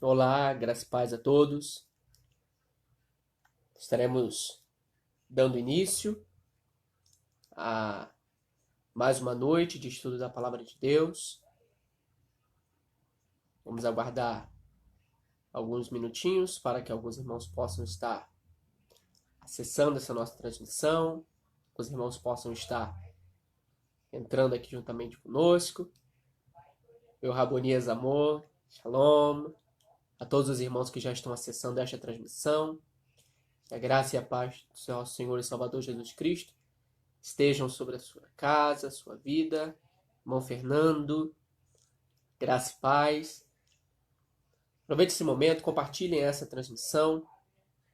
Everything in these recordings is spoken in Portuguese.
Olá, graça e paz a todos. Estaremos dando início a mais uma noite de estudo da Palavra de Deus. Vamos aguardar alguns minutinhos para que alguns irmãos possam estar acessando essa nossa transmissão, que os irmãos possam estar entrando aqui juntamente conosco. Meu Rabonias Amor, Shalom, a todos os irmãos que já estão acessando esta transmissão. Que a graça e a paz do nosso Senhor e Salvador Jesus Cristo estejam sobre a sua casa, a sua vida. Irmão Fernando, graça e paz. Aproveite esse momento, compartilhem essa transmissão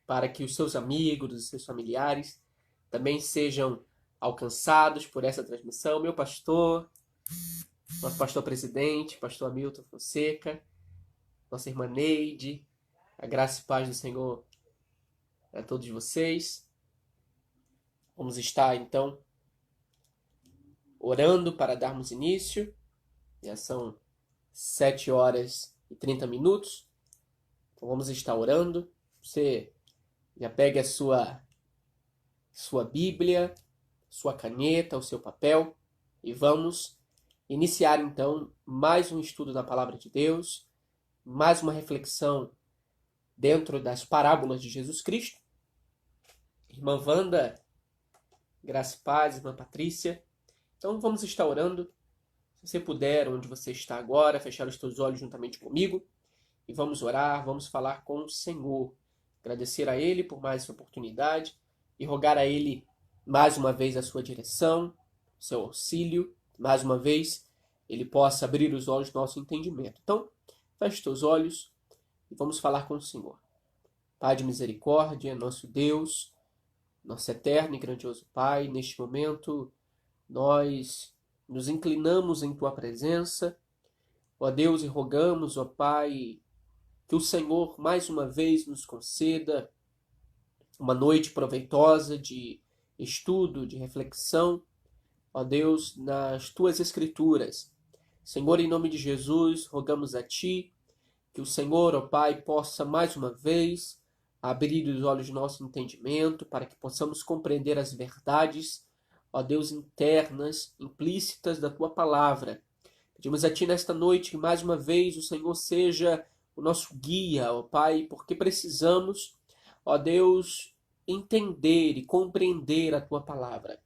para que os seus amigos, os seus familiares também sejam alcançados por essa transmissão. Meu pastor, nosso pastor presidente, pastor Hamilton Fonseca, nossa irmã Neide, a graça e paz do Senhor a todos vocês. Vamos estar, então, orando para darmos início. Já são 7h30. Então vamos estar orando. Você já pegue a sua Bíblia, sua caneta, o seu papel e vamos iniciar então mais um estudo da Palavra de Deus, mais uma reflexão dentro das parábolas de Jesus Cristo. Irmã Wanda, graça e paz, irmã Patrícia. Então vamos estar orando. Se você puder, onde você está agora, fechar os teus olhos juntamente comigo e vamos orar, vamos falar com o Senhor. Agradecer a Ele por mais essa oportunidade e rogar a Ele mais uma vez a sua direção, o seu auxílio, mais uma vez Ele possa abrir os olhos do nosso entendimento. Então, feche os teus olhos e vamos falar com o Senhor. Pai de misericórdia, nosso Deus, nosso eterno e grandioso Pai, neste momento nós nos inclinamos em Tua presença, ó Deus, e rogamos, ó Pai, que o Senhor mais uma vez nos conceda uma noite proveitosa de estudo, de reflexão, ó Deus, nas Tuas Escrituras. Senhor, em nome de Jesus, rogamos a Ti que o Senhor, ó Pai, possa mais uma vez abrir os olhos do nosso entendimento para que possamos compreender as verdades, ó Deus, internas, implícitas da Tua Palavra. Pedimos a Ti nesta noite que mais uma vez o Senhor seja o nosso guia, ó Pai, porque precisamos, ó Deus, entender e compreender a Tua Palavra.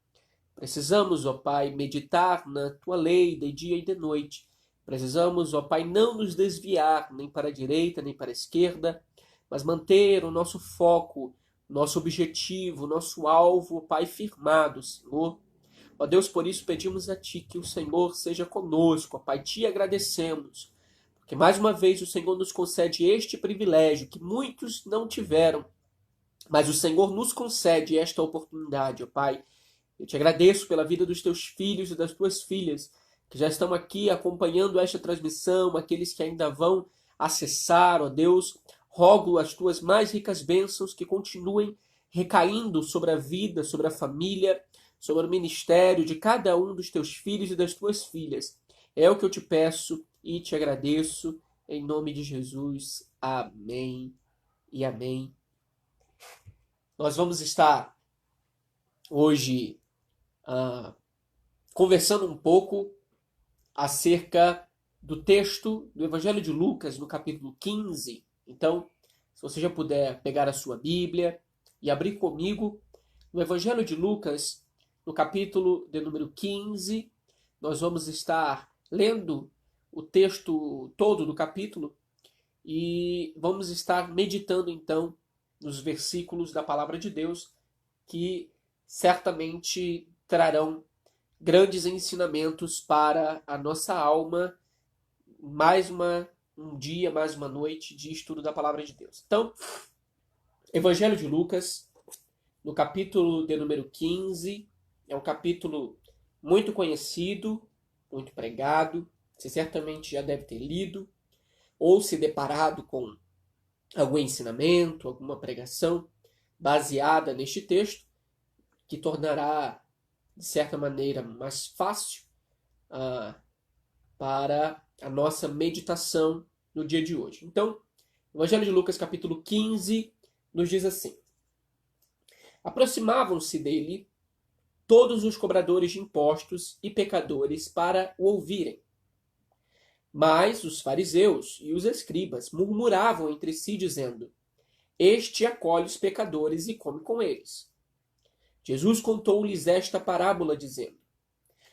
Precisamos, ó Pai, meditar na Tua lei de dia e de noite. Precisamos, ó Pai, não nos desviar nem para a direita nem para a esquerda, mas manter o nosso foco, nosso objetivo, nosso alvo, ó Pai, firmado, Senhor. Ó Deus, por isso pedimos a Ti que o Senhor seja conosco, ó Pai, Te agradecemos, porque mais uma vez o Senhor nos concede este privilégio que muitos não tiveram, mas o Senhor nos concede esta oportunidade, ó Pai. Eu te agradeço pela vida dos Teus filhos e das Tuas filhas, que já estão aqui acompanhando esta transmissão, aqueles que ainda vão acessar, ó Deus, rogo as Tuas mais ricas bênçãos que continuem recaindo sobre a vida, sobre a família, sobre o ministério de cada um dos Teus filhos e das Tuas filhas. É o que eu te peço e te agradeço, em nome de Jesus. Amém e amém. Nós vamos estar hoje conversando um pouco acerca do texto do Evangelho de Lucas, no capítulo 15. Então, se você já puder pegar a sua Bíblia e abrir comigo no Evangelho de Lucas, no capítulo de número 15, nós vamos estar lendo o texto todo do capítulo e vamos estar meditando então nos versículos da Palavra de Deus que certamente trarão grandes ensinamentos para a nossa alma, mais um dia, mais uma noite de estudo da Palavra de Deus. Então, Evangelho de Lucas, no capítulo de número 15, é um capítulo muito conhecido, muito pregado, você certamente já deve ter lido, ou se deparado com algum ensinamento, alguma pregação baseada neste texto, que tornará, de certa maneira, mais fácil para a nossa meditação no dia de hoje. Então, Evangelho de Lucas, capítulo 15, nos diz assim: aproximavam-se dele todos os cobradores de impostos e pecadores para o ouvirem. Mas os fariseus e os escribas murmuravam entre si, dizendo: este acolhe os pecadores e come com eles. Jesus contou-lhes esta parábola, dizendo: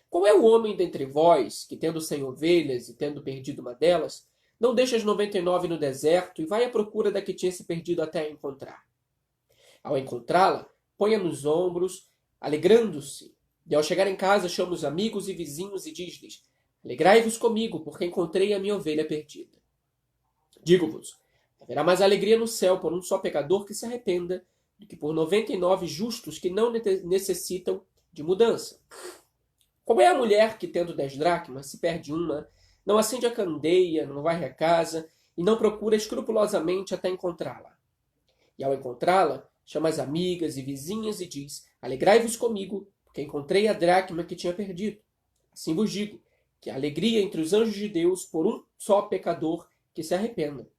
qual é o homem dentre vós que, tendo 100 ovelhas e tendo perdido uma delas, não deixa as 99 no deserto e vai à procura da que tinha se perdido até a encontrar? Ao encontrá-la, põe-a nos ombros, alegrando-se. E ao chegar em casa, chama os amigos e vizinhos e diz-lhes: alegrai-vos comigo, porque encontrei a minha ovelha perdida. Digo-vos, haverá mais alegria no céu por um só pecador que se arrependa do que por 99 justos que não necessitam de mudança. Qual é a mulher que, tendo 10 dracmas, se perde uma, não acende a candeia, não varre a casa e não procura escrupulosamente até encontrá-la? E ao encontrá-la, chama as amigas e vizinhas e diz: alegrai-vos comigo, porque encontrei a dracma que tinha perdido. Assim vos digo, que há alegria entre os anjos de Deus por um só pecador que se arrependa.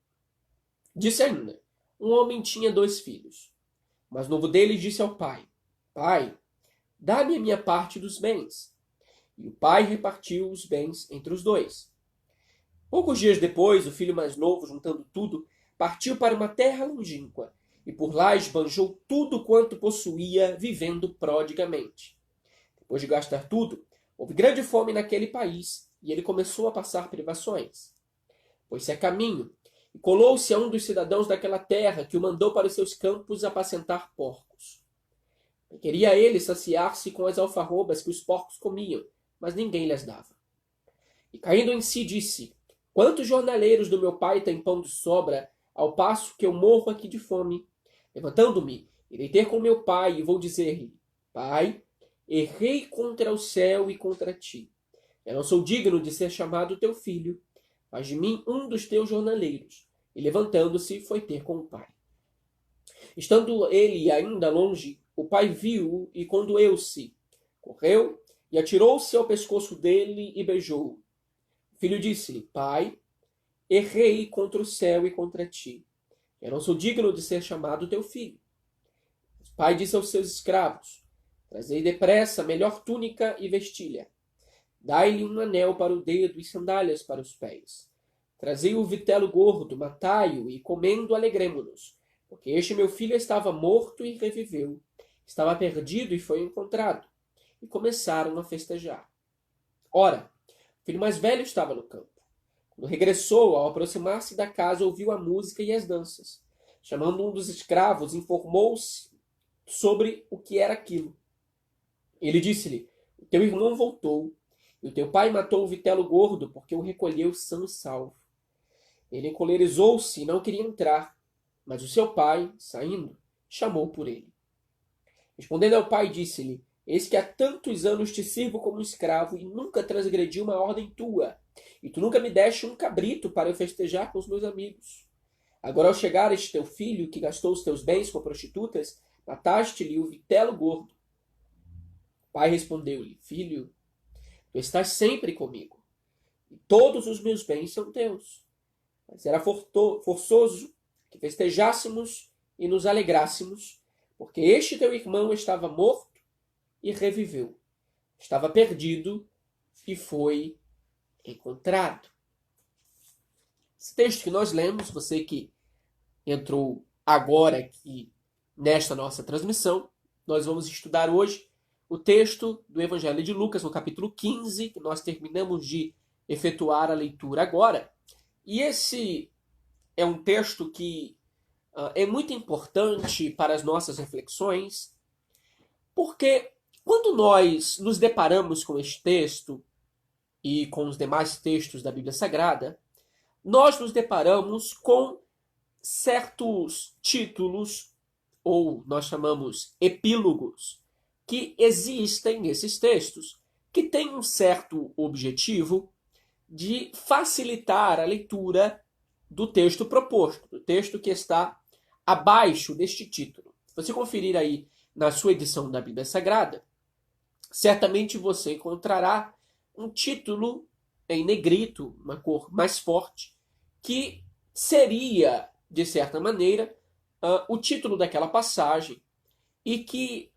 Disse ainda: um homem tinha 2 filhos. O mais novo deles disse ao pai: pai, dá-me a minha parte dos bens. E o pai repartiu os bens entre os 2. Poucos dias depois, o filho mais novo, juntando tudo, partiu para uma terra longínqua, e por lá esbanjou tudo quanto possuía, vivendo prodigamente. Depois de gastar tudo, houve grande fome naquele país, e ele começou a passar privações. Pôs-se a caminho, e colou-se a um dos cidadãos daquela terra, que o mandou para os seus campos apacentar porcos. E queria ele saciar-se com as alfarrobas que os porcos comiam, mas ninguém lhes dava. E caindo em si, disse: quantos jornaleiros do meu pai têm pão de sobra, ao passo que eu morro aqui de fome? Levantando-me, irei ter com meu pai e vou dizer-lhe: pai, errei contra o céu e contra ti. Eu não sou digno de ser chamado teu filho. Faz de mim um dos teus jornaleiros. E levantando-se, foi ter com o pai. Estando ele ainda longe, o pai viu-o e condoeu-se. Correu e atirou-se ao pescoço dele e beijou-o. O filho disse-lhe: pai, errei contra o céu e contra ti. Eu não sou digno de ser chamado teu filho. O pai disse aos seus escravos: trazei depressa a melhor túnica e vestilha. Dai-lhe um anel para o dedo e sandálias para os pés. Trazei o vitelo gordo, matai-o e comendo alegremo-nos, porque este meu filho estava morto e reviveu, estava perdido e foi encontrado. E começaram a festejar. Ora, o filho mais velho estava no campo. Quando regressou, ao aproximar-se da casa, ouviu a música e as danças. Chamando um dos escravos, informou-se sobre o que era aquilo. Ele disse-lhe: o teu irmão voltou, e o teu pai matou o vitelo gordo, porque o recolheu são e salvo. Ele encolerizou-se e não queria entrar, mas o seu pai, saindo, chamou por ele. Respondendo ao pai, disse-lhe: eis que há tantos anos te sirvo como escravo e nunca transgredi uma ordem tua, e tu nunca me deste um cabrito para eu festejar com os meus amigos. Agora, ao chegar este teu filho, que gastou os teus bens com prostitutas, mataste-lhe o vitelo gordo. O pai respondeu-lhe: filho, tu estás sempre comigo, e todos os meus bens são teus. Mas era forçoso que festejássemos e nos alegrássemos, porque este teu irmão estava morto e reviveu. Estava perdido e foi encontrado. Esse texto que nós lemos, você que entrou agora aqui nesta nossa transmissão, nós vamos estudar hoje o texto do Evangelho de Lucas, no capítulo 15, que nós terminamos de efetuar a leitura agora. E esse é um texto que é muito importante para as nossas reflexões, porque quando nós nos deparamos com este texto e com os demais textos da Bíblia Sagrada, nós nos deparamos com certos títulos, ou nós chamamos epílogos, que existem nesses textos, que têm um certo objetivo de facilitar a leitura do texto proposto, do texto que está abaixo deste título. Se você conferir aí na sua edição da Bíblia Sagrada, certamente você encontrará um título em negrito, uma cor mais forte, que seria de certa maneira, o título daquela passagem e que,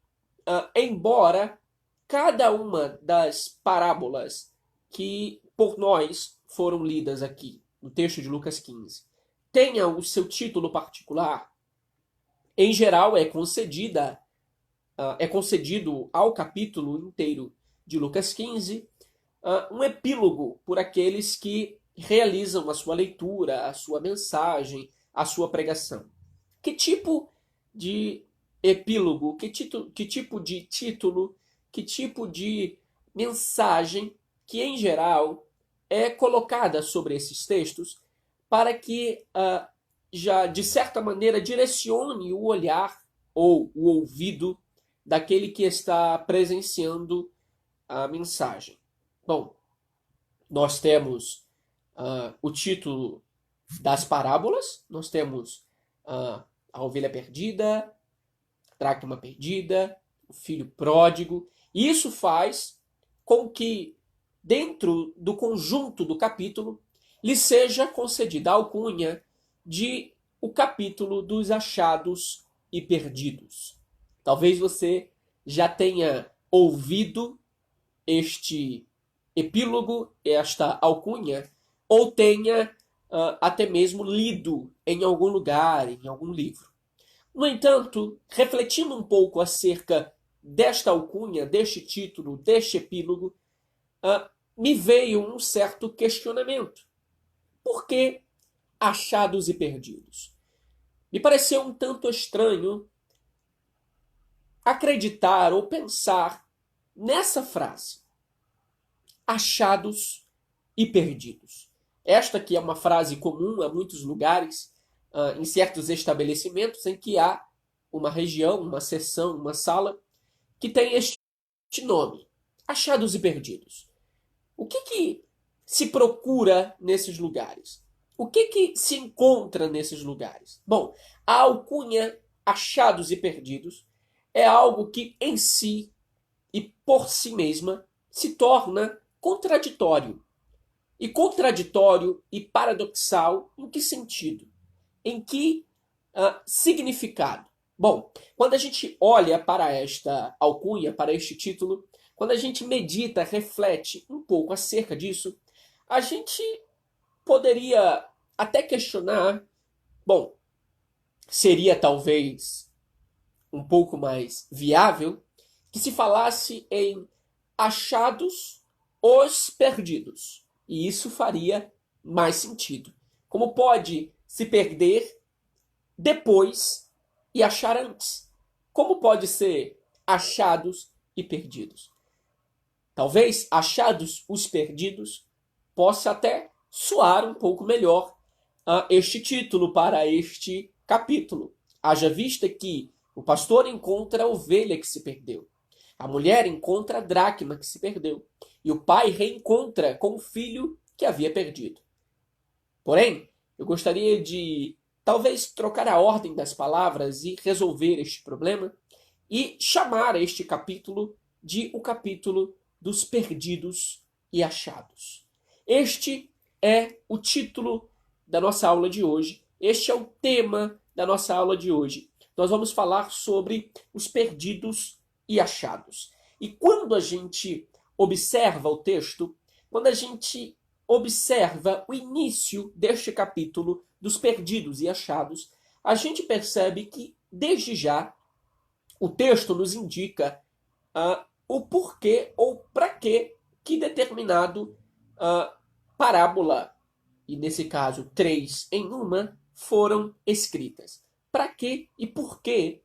embora cada uma das parábolas que por nós foram lidas aqui no texto de Lucas 15 tenha o seu título particular, em geral é concedido ao capítulo inteiro de Lucas 15 um epílogo por aqueles que realizam a sua leitura, a sua mensagem, a sua pregação. Que tipo de epílogo, que tipo de título, que tipo de mensagem que, em geral, é colocada sobre esses textos para que, já de certa maneira, direcione o olhar ou o ouvido daquele que está presenciando a mensagem. Bom, nós temos o título das parábolas, nós temos a ovelha perdida, a dracma perdida, o filho pródigo. E isso faz com que, dentro do conjunto do capítulo, lhe seja concedida a alcunha de o capítulo dos achados e perdidos. Talvez você já tenha ouvido este epílogo, esta alcunha, ou tenha até mesmo lido em algum lugar, em algum livro. No entanto, refletindo um pouco acerca desta alcunha, deste título, deste epílogo, me veio um certo questionamento. Por que achados e perdidos? Me pareceu um tanto estranho acreditar ou pensar nessa frase. Achados e perdidos. Esta que é uma frase comum a muitos lugares, em certos estabelecimentos em que há uma região, uma seção, uma sala, que tem este nome, achados e perdidos. O que se procura nesses lugares? O que se encontra nesses lugares? Bom, a alcunha achados e perdidos é algo que em si e por si mesma se torna contraditório. E contraditório e paradoxal em que sentido? Em que significado? Bom, quando a gente olha para esta alcunha, para este título, quando a gente medita, reflete um pouco acerca disso, a gente poderia até questionar, bom, seria talvez um pouco mais viável que se falasse em achados os perdidos. E isso faria mais sentido. Como pode se perder depois e achar antes? Como pode ser achados e perdidos? Talvez achados os perdidos possa até soar um pouco melhor este título para este capítulo. Haja vista que o pastor encontra a ovelha que se perdeu. A mulher encontra a dracma que se perdeu. E o pai reencontra com o filho que havia perdido. Porém, eu gostaria de talvez trocar a ordem das palavras e resolver este problema e chamar este capítulo de o capítulo dos perdidos e achados. Este é o título da nossa aula de hoje. Este é o tema da nossa aula de hoje. Nós vamos falar sobre os perdidos e achados. E quando a gente observa o texto, quando a gente observa o início deste capítulo dos perdidos e achados, a gente percebe que, desde já, o texto nos indica o porquê ou para que determinado parábola, e nesse caso 3 em uma, foram escritas. Para que e por que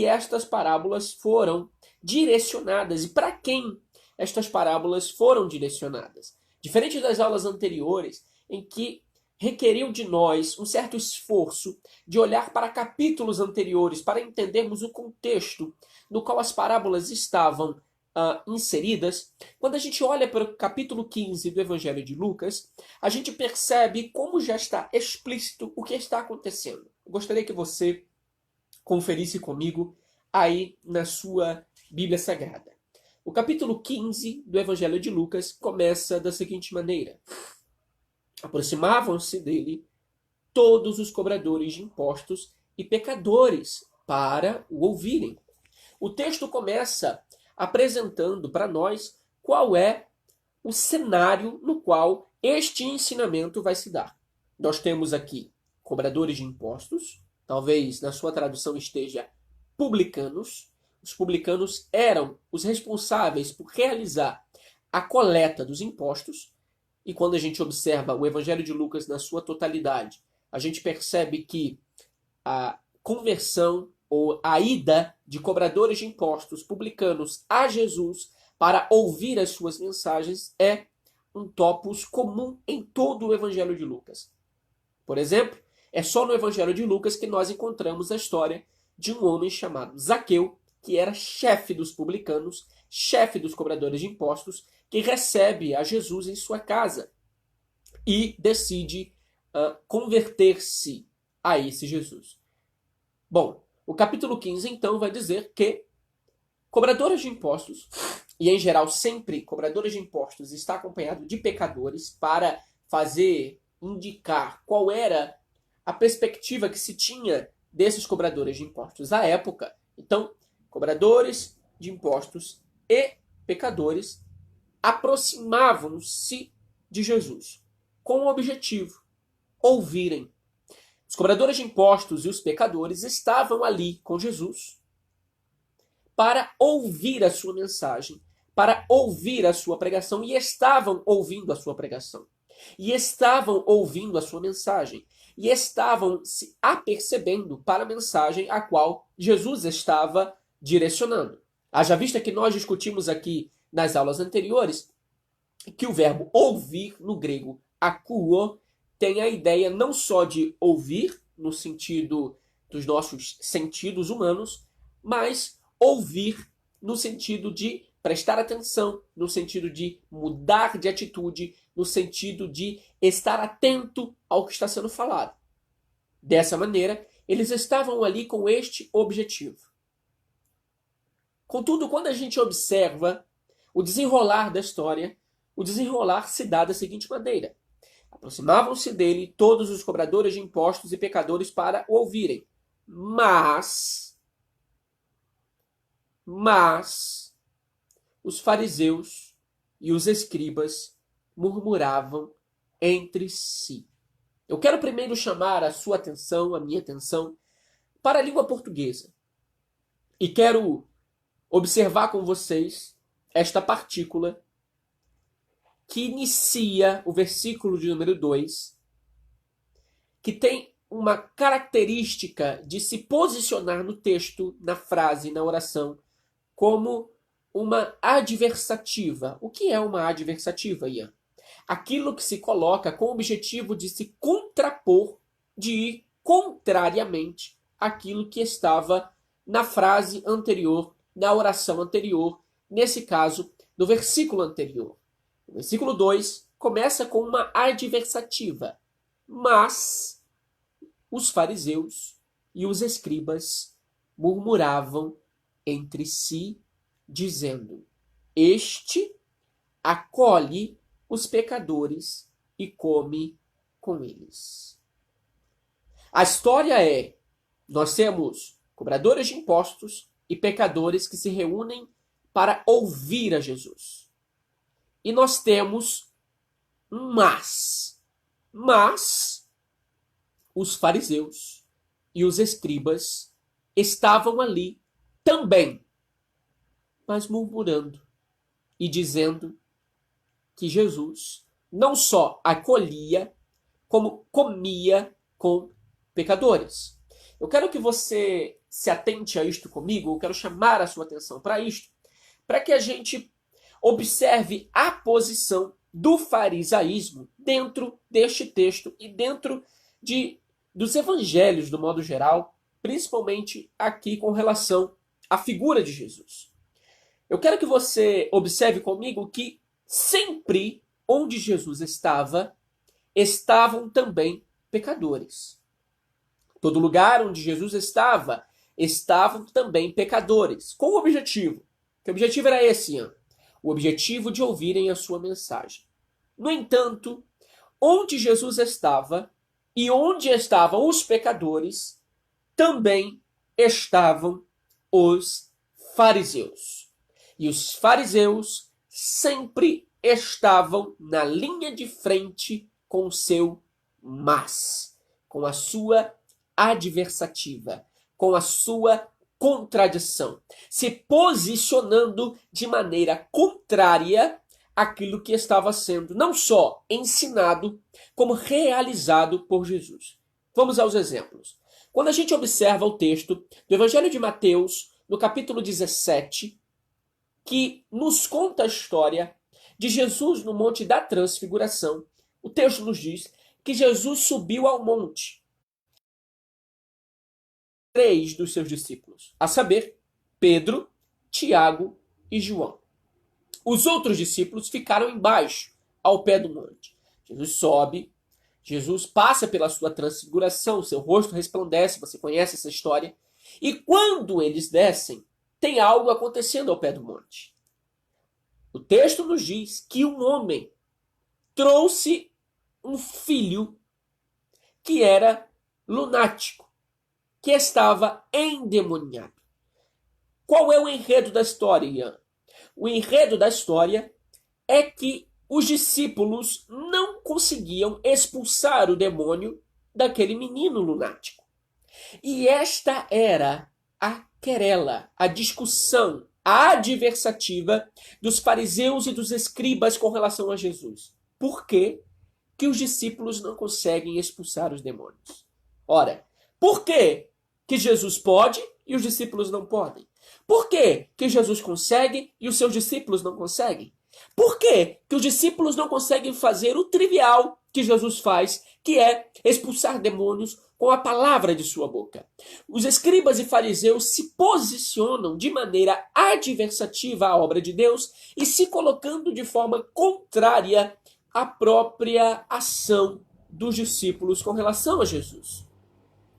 estas parábolas foram direcionadas e para quem estas parábolas foram direcionadas. Diferente das aulas anteriores, em que requeriu de nós um certo esforço de olhar para capítulos anteriores para entendermos o contexto no qual as parábolas estavam inseridas, quando a gente olha para o capítulo 15 do Evangelho de Lucas, a gente percebe como já está explícito o que está acontecendo. Eu gostaria que você conferisse comigo aí na sua Bíblia Sagrada. O capítulo 15 do Evangelho de Lucas começa da seguinte maneira. Aproximavam-se dele todos os cobradores de impostos e pecadores para o ouvirem. O texto começa apresentando para nós qual é o cenário no qual este ensinamento vai se dar. Nós temos aqui cobradores de impostos, talvez na sua tradução esteja publicanos. Os publicanos eram os responsáveis por realizar a coleta dos impostos, e quando a gente observa o Evangelho de Lucas na sua totalidade, a gente percebe que a conversão ou a ida de cobradores de impostos publicanos a Jesus para ouvir as suas mensagens é um topos comum em todo o Evangelho de Lucas. Por exemplo, é só no Evangelho de Lucas que nós encontramos a história de um homem chamado Zaqueu, que era chefe dos publicanos, chefe dos cobradores de impostos, que recebe a Jesus em sua casa e decide converter-se a esse Jesus. Bom, o capítulo 15, então, vai dizer que cobradores de impostos, e em geral sempre cobradores de impostos está acompanhado de pecadores para indicar qual era a perspectiva que se tinha desses cobradores de impostos à época. Então, cobradores de impostos e pecadores aproximavam-se de Jesus com o objetivo ouvirem. Os cobradores de impostos e os pecadores estavam ali com Jesus para ouvir a sua mensagem, para ouvir a sua pregação, e estavam ouvindo a sua pregação, e estavam ouvindo a sua mensagem, e estavam se apercebendo para a mensagem a qual Jesus estava direcionando. Haja vista que nós discutimos aqui nas aulas anteriores que o verbo ouvir, no grego akouo, tem a ideia não só de ouvir, no sentido dos nossos sentidos humanos, mas ouvir no sentido de prestar atenção, no sentido de mudar de atitude, no sentido de estar atento ao que está sendo falado. Dessa maneira, eles estavam ali com este objetivo. Contudo, quando a gente observa o desenrolar da história, o desenrolar se dá da seguinte maneira: aproximavam-se dele todos os cobradores de impostos e pecadores para o ouvirem. Mas os fariseus e os escribas murmuravam entre si. Eu quero primeiro chamar a sua atenção, a minha atenção, para a língua portuguesa. E quero observar com vocês esta partícula que inicia o versículo de número 2, que tem uma característica de se posicionar no texto, na frase, na oração, como uma adversativa. O que é uma adversativa, Ian? Aquilo que se coloca com o objetivo de se contrapor, de ir contrariamente àquilo que estava na frase anterior, na oração anterior, nesse caso, no versículo anterior. O versículo 2 começa com uma adversativa. Mas os fariseus e os escribas murmuravam entre si, dizendo: este acolhe os pecadores e come com eles. A história é: nós temos cobradores de impostos e pecadores que se reúnem para ouvir a Jesus. E nós temos um mas. Mas os fariseus e os escribas estavam ali também, mas murmurando e dizendo que Jesus não só acolhia, como comia com pecadores. Eu quero que você se atente a isto comigo, eu quero chamar a sua atenção para isto, para que a gente observe a posição do farisaísmo dentro deste texto e dentro dos evangelhos, do modo geral, principalmente aqui com relação à figura de Jesus. Eu quero que você observe comigo que sempre onde Jesus estava, estavam também pecadores. Todo lugar onde Jesus estava, estavam também pecadores. Com o objetivo. Que objetivo era esse, Ian? O objetivo de ouvirem a sua mensagem. No entanto, onde Jesus estava, E onde estavam os pecadores, também estavam os fariseus. E os fariseus sempre estavam na linha de frente com o seu mas, com a sua adversativa, com a sua contradição, se posicionando de maneira contrária àquilo que estava sendo não só ensinado, como realizado por Jesus. Vamos aos exemplos. Quando a gente observa o texto do Evangelho de Mateus, no capítulo 17, que nos conta a história de Jesus no Monte da Transfiguração, o texto nos diz que Jesus subiu ao monte. 3 dos seus discípulos, a saber, Pedro, Tiago e João. Os outros discípulos ficaram embaixo, ao pé do monte. Jesus sobe, Jesus passa pela sua transfiguração, seu rosto resplandece, você conhece essa história. E quando eles descem, tem algo acontecendo ao pé do monte. O texto nos diz que um homem trouxe um filho que era lunático, que estava endemoniado. Qual é o enredo da história, Ian? O enredo da história é que os discípulos não conseguiam expulsar o demônio daquele menino lunático. E esta era a querela, a discussão, a adversativa dos fariseus e dos escribas com relação a Jesus. Por que que os discípulos não conseguem expulsar os demônios? Ora, por que que Jesus pode e os discípulos não podem? Por que que Jesus consegue e os seus discípulos não conseguem? Por que que os discípulos não conseguem fazer o trivial que Jesus faz, que é expulsar demônios com a palavra de sua boca? Os escribas e fariseus se posicionam de maneira adversativa à obra de Deus e se colocando de forma contrária à própria ação dos discípulos com relação a Jesus.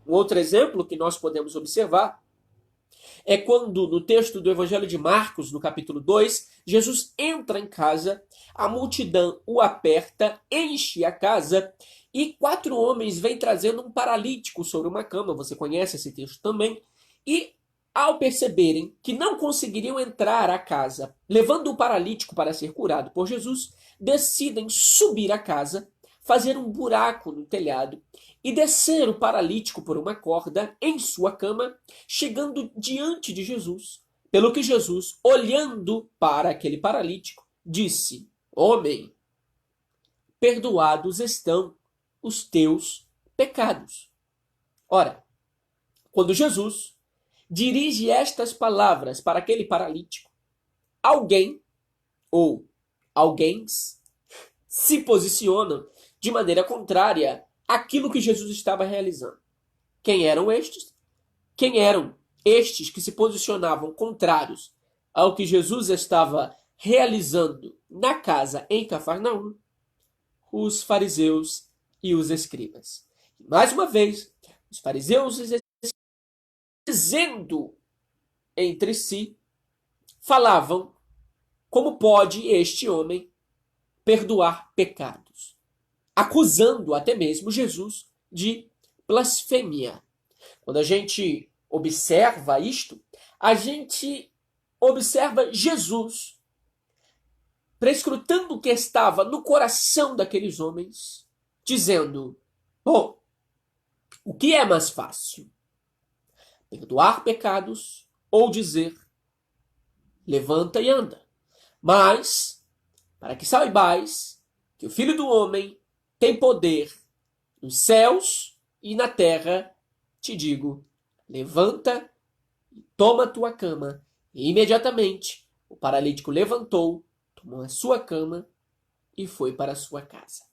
Um outro exemplo que nós podemos observar é quando, no texto do Evangelho de Marcos, no capítulo 2, Jesus entra em casa, a multidão o aperta, enche a casa, e 4 homens vêm trazendo um paralítico sobre uma cama, você conhece esse texto também, e ao perceberem que não conseguiriam entrar à casa, levando o paralítico para ser curado por Jesus, decidem subir à casa, fazer um buraco no telhado e descer o paralítico por uma corda em sua cama, chegando diante de Jesus. Pelo que Jesus, olhando para aquele paralítico, disse: Homem, perdoados estão os teus pecados. Ora, quando Jesus dirige estas palavras para aquele paralítico, alguém ou alguém se posicionam de maneira contrária àquilo que Jesus estava realizando. Quem eram estes? Quem eram estes que se posicionavam contrários ao que Jesus estava realizando na casa em Cafarnaum? Os fariseus e os escribas. Mais uma vez, os fariseus e os escribas, dizendo entre si, falavam: como pode este homem perdoar pecados? Acusando até mesmo Jesus de blasfêmia. Quando a gente observa isto, a gente observa Jesus prescrutando o que estava no coração daqueles homens, dizendo: bom, o que é mais fácil? Perdoar pecados ou dizer: levanta e anda? Mas, para que saibais que o Filho do Homem tem poder nos céus e na terra, te digo, levanta e toma a tua cama. E imediatamente o paralítico levantou, tomou a sua cama e foi para a sua casa.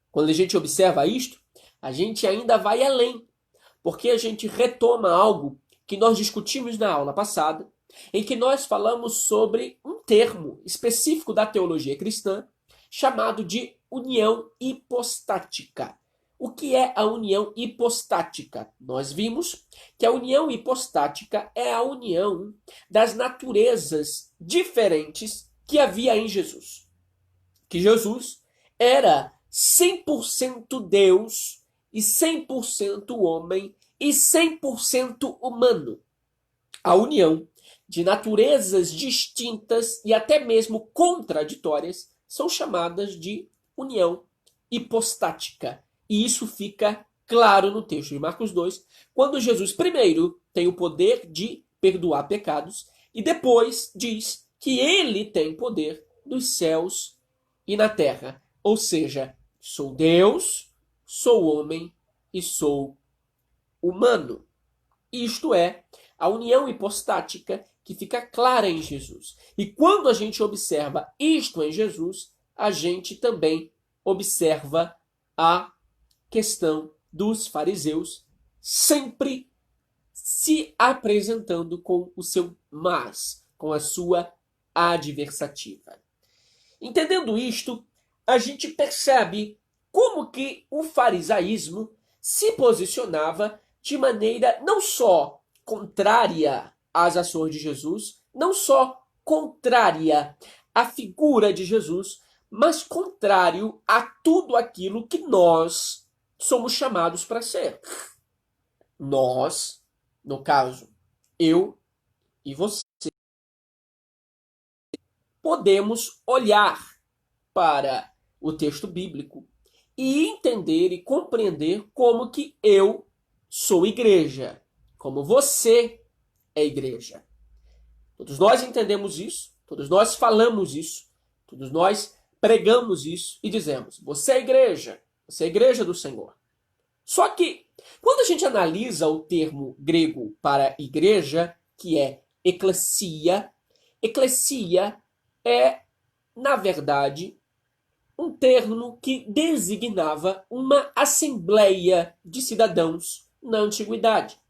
Quando a gente observa isto, a gente ainda vai além, porque a gente retoma algo que nós discutimos na aula passada, em que nós falamos sobre um termo específico da teologia cristã, chamado de união hipostática. O que é a união hipostática? Nós vimos que a união hipostática é a união das naturezas diferentes que havia em Jesus. Que Jesus era 100% Deus e e 100% homem e 100% humano. A união de naturezas distintas e até mesmo contraditórias são chamadas de união hipostática. E isso fica claro no texto de Marcos 2, quando Jesus primeiro tem o poder de perdoar pecados e depois diz que ele tem poder nos céus e na terra. Ou seja, sou Deus, sou homem e sou humano. Isto é a união hipostática que fica clara em Jesus. E quando a gente observa isto em Jesus, a gente também observa a questão dos fariseus sempre se apresentando com o seu mas, com a sua adversativa. Entendendo isto, a gente percebe como que o farisaísmo se posicionava de maneira não só contrária às ações de Jesus, não só contrária à figura de Jesus, mas contrário a tudo aquilo que nós somos chamados para ser. Nós, no caso, eu e você, podemos olhar para o texto bíblico e entender e compreender como que eu sou igreja, como você é igreja. Todos nós entendemos isso, todos nós falamos isso, todos nós pregamos isso e dizemos, você é a igreja do Senhor. Só que, quando a gente analisa o termo grego para igreja, que é eclesia, eclesia é, na verdade, um termo que designava uma assembleia de cidadãos na antiguidade.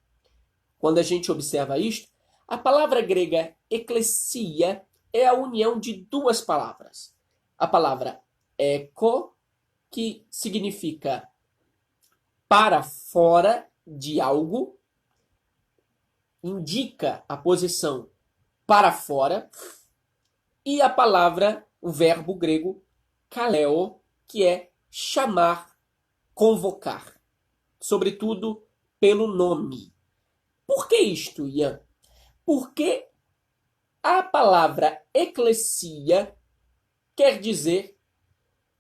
Quando a gente observa isto, a palavra grega eclesia é a união de duas palavras. A palavra eco, que significa para fora de algo, indica a posição para fora, e a palavra, o verbo grego kaleo, que é chamar, convocar, sobretudo pelo nome. Por que isto, Ian? Porque a palavra eclesia quer dizer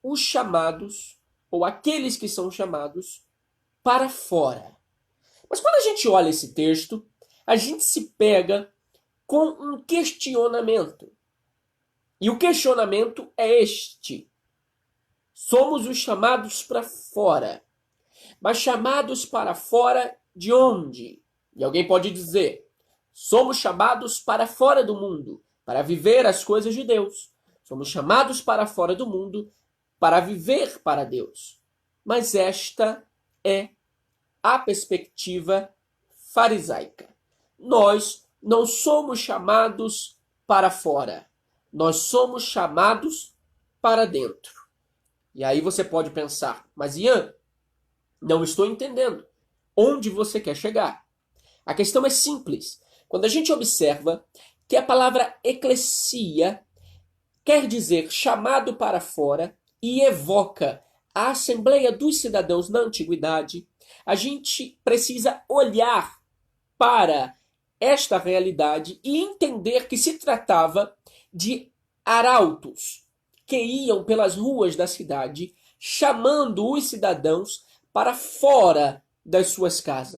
os chamados, ou aqueles que são chamados, para fora. Mas quando a gente olha esse texto, a gente se pega com um questionamento. E o questionamento é este. Somos os chamados para fora. Mas chamados para fora de onde? E alguém pode dizer, somos chamados para fora do mundo, para viver as coisas de Deus. Somos chamados para fora do mundo, para viver para Deus. Mas esta é a perspectiva farisaica. Nós não somos chamados para fora. Nós somos chamados para dentro. E aí você pode pensar, mas Ian, não estou entendendo. Onde você quer chegar? A questão é simples. Quando a gente observa que a palavra eclesia quer dizer chamado para fora e evoca a Assembleia dos Cidadãos na Antiguidade, a gente precisa olhar para esta realidade e entender que se tratava de arautos que iam pelas ruas da cidade chamando os cidadãos para fora das suas casas,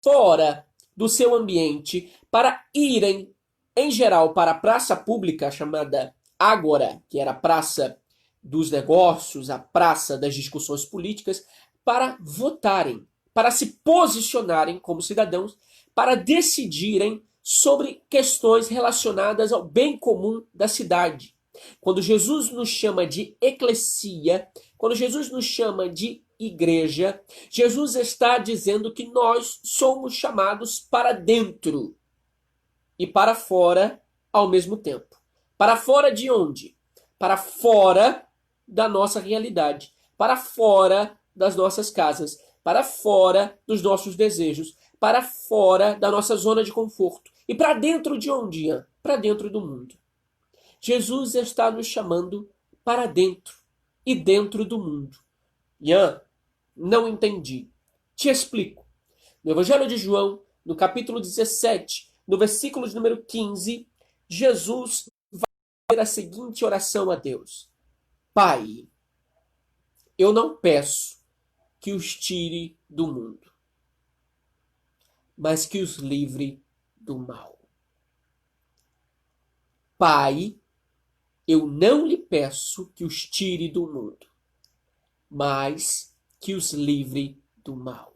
fora do seu ambiente, para irem, em geral, para a praça pública chamada Ágora, que era a praça dos negócios, a praça das discussões políticas, para votarem, para se posicionarem como cidadãos, para decidirem sobre questões relacionadas ao bem comum da cidade. Quando Jesus nos chama de eclesia, quando Jesus nos chama de igreja, Jesus está dizendo que nós somos chamados para dentro e para fora ao mesmo tempo. Para fora de onde? Para fora da nossa realidade, para fora das nossas casas, para fora dos nossos desejos, para fora da nossa zona de conforto. E para dentro de onde? Para dentro do mundo. Jesus está nos chamando para dentro e dentro do mundo. Ian, não entendi. Te explico. No Evangelho de João, no capítulo 17, no versículo de número 15, Jesus vai fazer a seguinte oração a Deus: Pai, eu não peço que os tire do mundo, mas que os livre do mal. Pai, eu não lhe peço que os tire do mundo, mas que os livre do mal.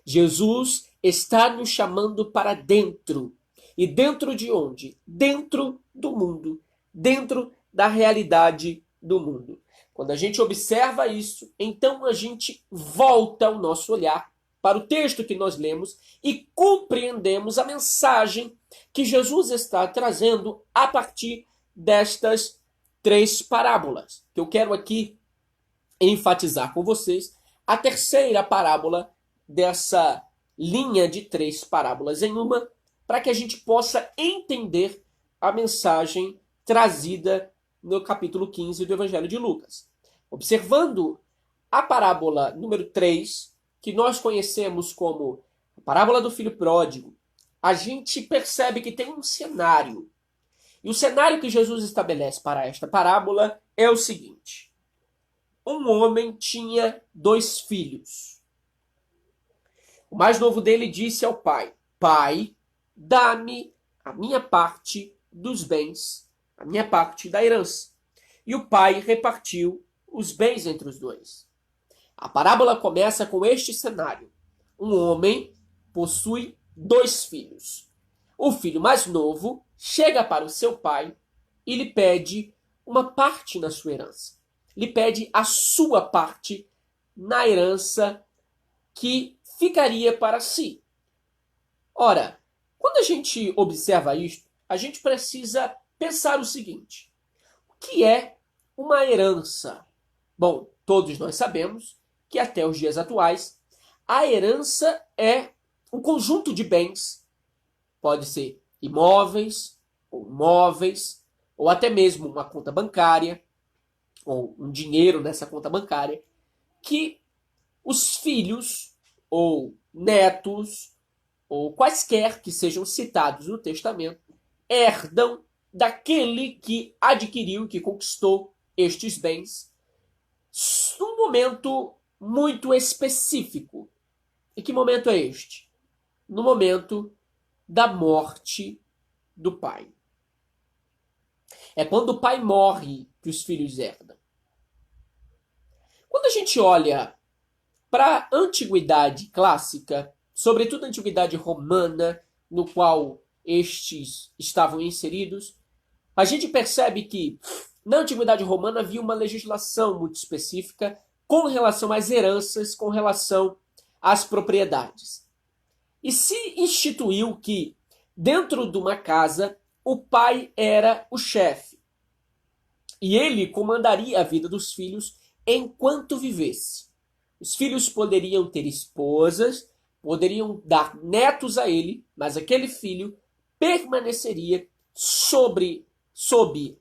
Jesus está nos chamando para dentro. E dentro de onde? Dentro do mundo. Dentro da realidade do mundo. Quando a gente observa isso, então a gente volta o nosso olhar para o texto que nós lemos e compreendemos a mensagem que Jesus está trazendo a partir destas 3 parábolas. Que eu quero aqui enfatizar com vocês a terceira parábola dessa linha de 3 parábolas em uma, para que a gente possa entender a mensagem trazida no capítulo 15 do Evangelho de Lucas. Observando a parábola número 3, que nós conhecemos como a parábola do filho pródigo, a gente percebe que tem um cenário. E o cenário que Jesus estabelece para esta parábola é o seguinte: um homem tinha 2 filhos. O mais novo dele disse ao pai: Pai, dá-me a minha parte dos bens, a minha parte da herança. E o pai repartiu os bens entre os 2. A parábola começa com este cenário: um homem possui 2 filhos. O filho mais novo chega para o seu pai e lhe pede uma parte na sua herança. Lhe pede a sua parte na herança que ficaria para si. Ora, quando a gente observa isto, a gente precisa pensar o seguinte: o que é uma herança? Bom, todos nós sabemos que até os dias atuais, a herança é um conjunto de bens, pode ser imóveis, ou móveis, ou até mesmo uma conta bancária, ou um dinheiro nessa conta bancária, que os filhos ou netos, ou quaisquer que sejam citados no testamento, herdam daquele que adquiriu, que conquistou estes bens, num momento muito específico. E que momento é este? No momento da morte do pai. É quando o pai morre que os filhos herdam. Quando a gente olha para a antiguidade clássica, sobretudo a antiguidade romana, no qual estes estavam inseridos, a gente percebe que na antiguidade romana havia uma legislação muito específica com relação às heranças, com relação às propriedades. E se instituiu que dentro de uma casa o pai era o chefe e ele comandaria a vida dos filhos enquanto vivesse. Os filhos poderiam ter esposas, poderiam dar netos a ele, mas aquele filho permaneceria sob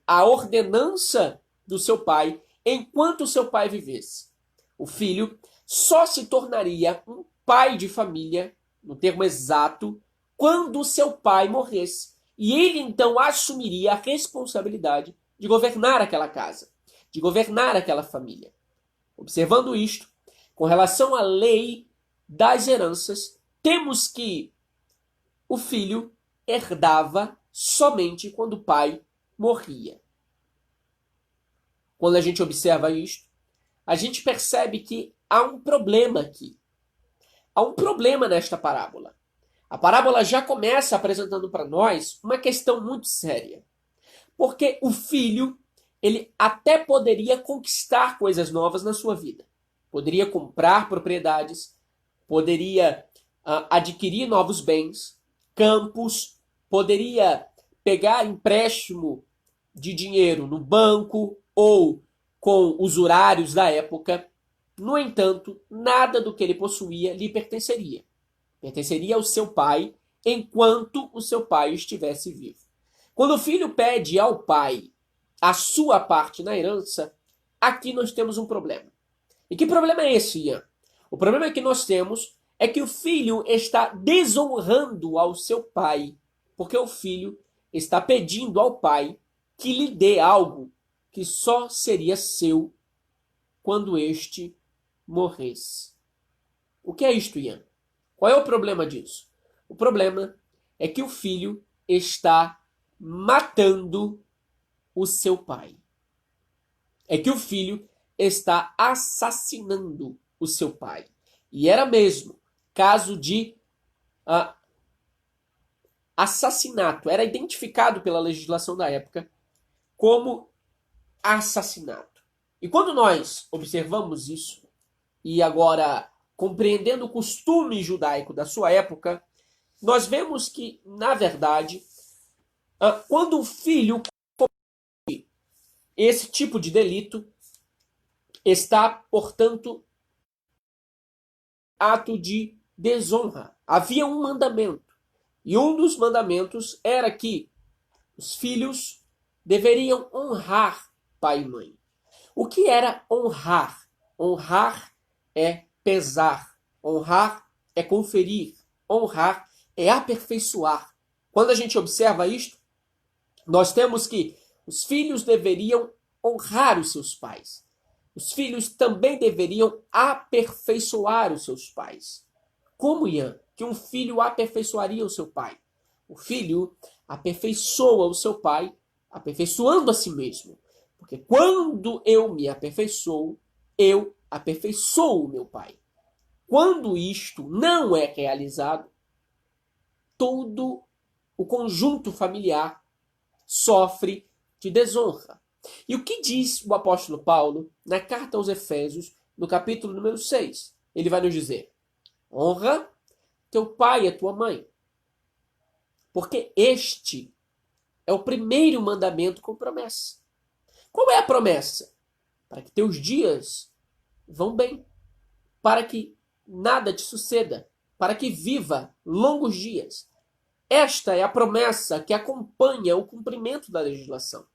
a ordenança do seu pai enquanto seu pai vivesse. O filho só se tornaria um pai de família, no termo exato, quando seu pai morresse. E ele então assumiria a responsabilidade de governar aquela casa, de governar aquela família. Observando isto, com relação à lei das heranças, temos que o filho herdava somente quando o pai morria. Quando a gente observa isto, a gente percebe que há um problema aqui. Há um problema nesta parábola. A parábola já começa apresentando para nós uma questão muito séria. Porque o filho, ele até poderia conquistar coisas novas na sua vida. Poderia comprar propriedades, poderia adquirir novos bens, campos, poderia pegar empréstimo de dinheiro no banco ou com usurários da época. No entanto, nada do que ele possuía lhe pertenceria. Pertenceria ao seu pai enquanto o seu pai estivesse vivo. Quando o filho pede ao pai a sua parte na herança, aqui nós temos um problema. E que problema é esse, Ian? O problema que nós temos é que o filho está desonrando ao seu pai, porque o filho está pedindo ao pai que lhe dê algo que só seria seu quando este morresse. O que é isto, Ian? Qual é o problema disso? O problema é que o filho está matando o seu pai. É que o filho está assassinando o seu pai. E era mesmo caso de assassinato. Era identificado pela legislação da época como assassinato. E quando nós observamos isso, e agora compreendendo o costume judaico da sua época, nós vemos que, na verdade, quando o filho comete esse tipo de delito, está, portanto, ato de desonra. Havia um mandamento. E um dos mandamentos era que os filhos deveriam honrar pai e mãe. O que era honrar? Honrar é pesar. Honrar é conferir. Honrar é aperfeiçoar. Quando a gente observa isto, nós temos que os filhos deveriam honrar os seus pais. Os filhos também deveriam aperfeiçoar os seus pais. Como, Ian, que um filho aperfeiçoaria o seu pai? O filho aperfeiçoa o seu pai, aperfeiçoando a si mesmo. Porque quando eu me aperfeiçoo, eu aperfeiçoo o meu pai. Quando isto não é realizado, todo o conjunto familiar sofre de desonra. E o que diz o apóstolo Paulo na carta aos Efésios, no capítulo número 6? Ele vai nos dizer: honra teu pai e a tua mãe, porque este é o primeiro mandamento com promessa. Qual é a promessa? Para que teus dias vão bem, para que nada te suceda, para que viva longos dias. Esta é a promessa que acompanha o cumprimento da legislação.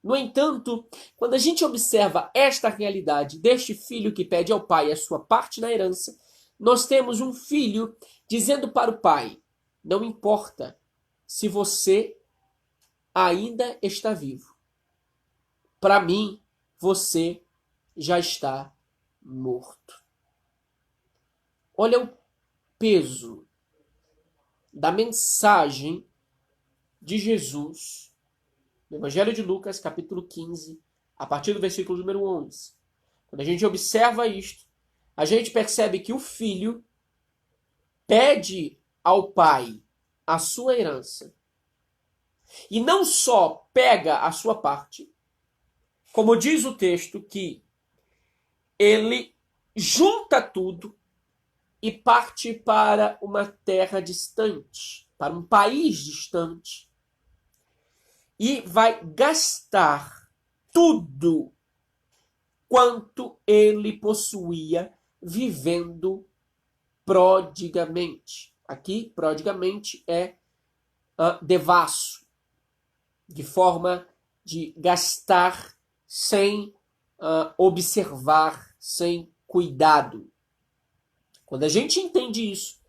No entanto, quando a gente observa esta realidade deste filho que pede ao pai a sua parte na herança, nós temos um filho dizendo para o pai: não importa se você ainda está vivo. Para mim, você já está morto. Olha o peso da mensagem de Jesus no Evangelho de Lucas, capítulo 15, a partir do versículo número 11. Quando a gente observa isto, a gente percebe que o filho pede ao pai a sua herança. E não só pega a sua parte, como diz o texto, que ele junta tudo e parte para uma terra distante, para um país distante, e vai gastar tudo quanto ele possuía vivendo prodigamente. Aqui, prodigamente é devasso, de forma de gastar sem observar, sem cuidado. Quando a gente entende isso,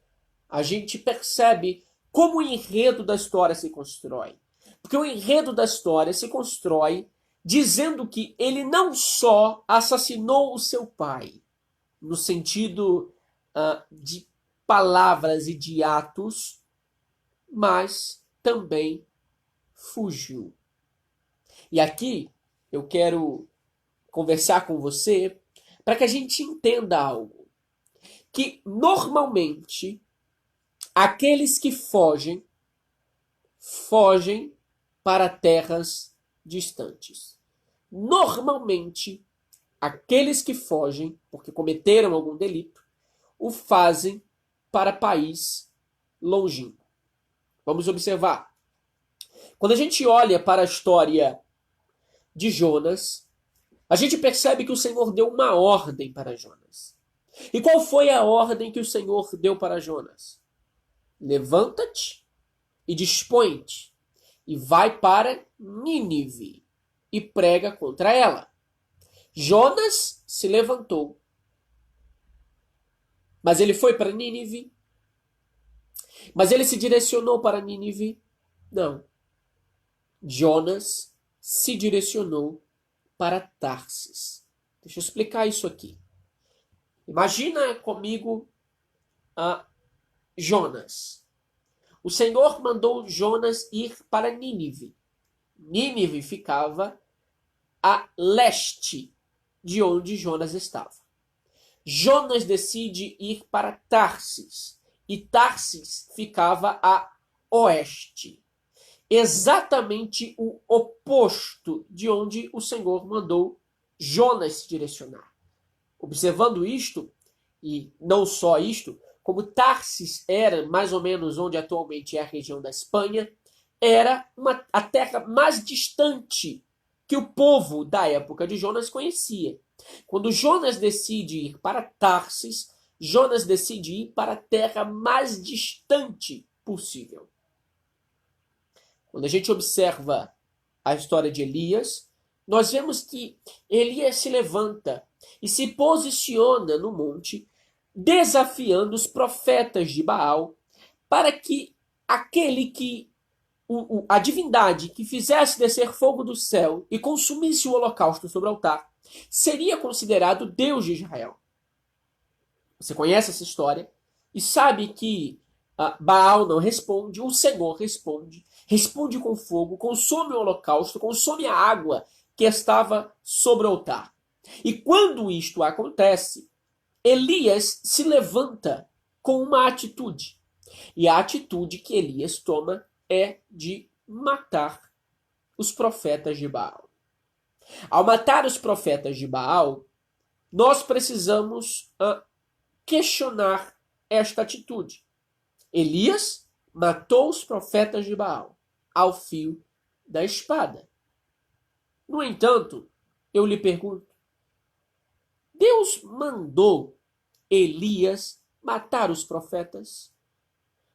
a gente percebe como o enredo da história se constrói. Porque o enredo da história se constrói dizendo que ele não só assassinou o seu pai, no sentido de palavras e de atos, mas também fugiu. E aqui eu quero conversar com você para que a gente entenda algo. Que normalmente aqueles que fogem para terras distantes. Normalmente aqueles que fogem porque cometeram algum delito o fazem para país longínquo. Vamos observar. Quando a gente olha para a história de Jonas, a gente percebe que o Senhor deu uma ordem para Jonas. E qual foi a ordem que o Senhor deu para Jonas? Levanta-te e dispõe-te e vai para Nínive e prega contra ela. Jonas se levantou Mas ele foi para Nínive? Mas ele se direcionou para Nínive? Não. Jonas se direcionou para Tarsis. Deixa eu explicar isso aqui. Imagina comigo Jonas. O Senhor mandou Jonas ir para Nínive. Nínive ficava a leste de onde Jonas estava. Jonas decide ir para Tarsis. E Tarsis ficava a oeste. Exatamente o oposto de onde o Senhor mandou Jonas se direcionar. Observando isto, e não só isto, como Tarsis era mais ou menos onde atualmente é a região da Espanha, era a terra mais distante que o povo da época de Jonas conhecia. Quando Jonas decide ir para Tarsis, Jonas decide ir para a terra mais distante possível. Quando a gente observa a história de Elias, nós vemos que Elias se levanta e se posiciona no monte, desafiando os profetas de Baal, para que a divindade que fizesse descer fogo do céu e consumisse o holocausto sobre o altar, seria considerado Deus de Israel. Você conhece essa história e sabe que Baal não responde, o Senhor responde. Responde com fogo, consome o holocausto, consome a água que estava sobre o altar. E quando isto acontece, Elias se levanta com uma atitude. E a atitude que Elias toma é de matar os profetas de Baal. Ao matar os profetas de Baal, nós precisamos questionar esta atitude. Elias matou os profetas de Baal ao fio da espada. No entanto, eu lhe pergunto, Deus mandou Elias matar os profetas?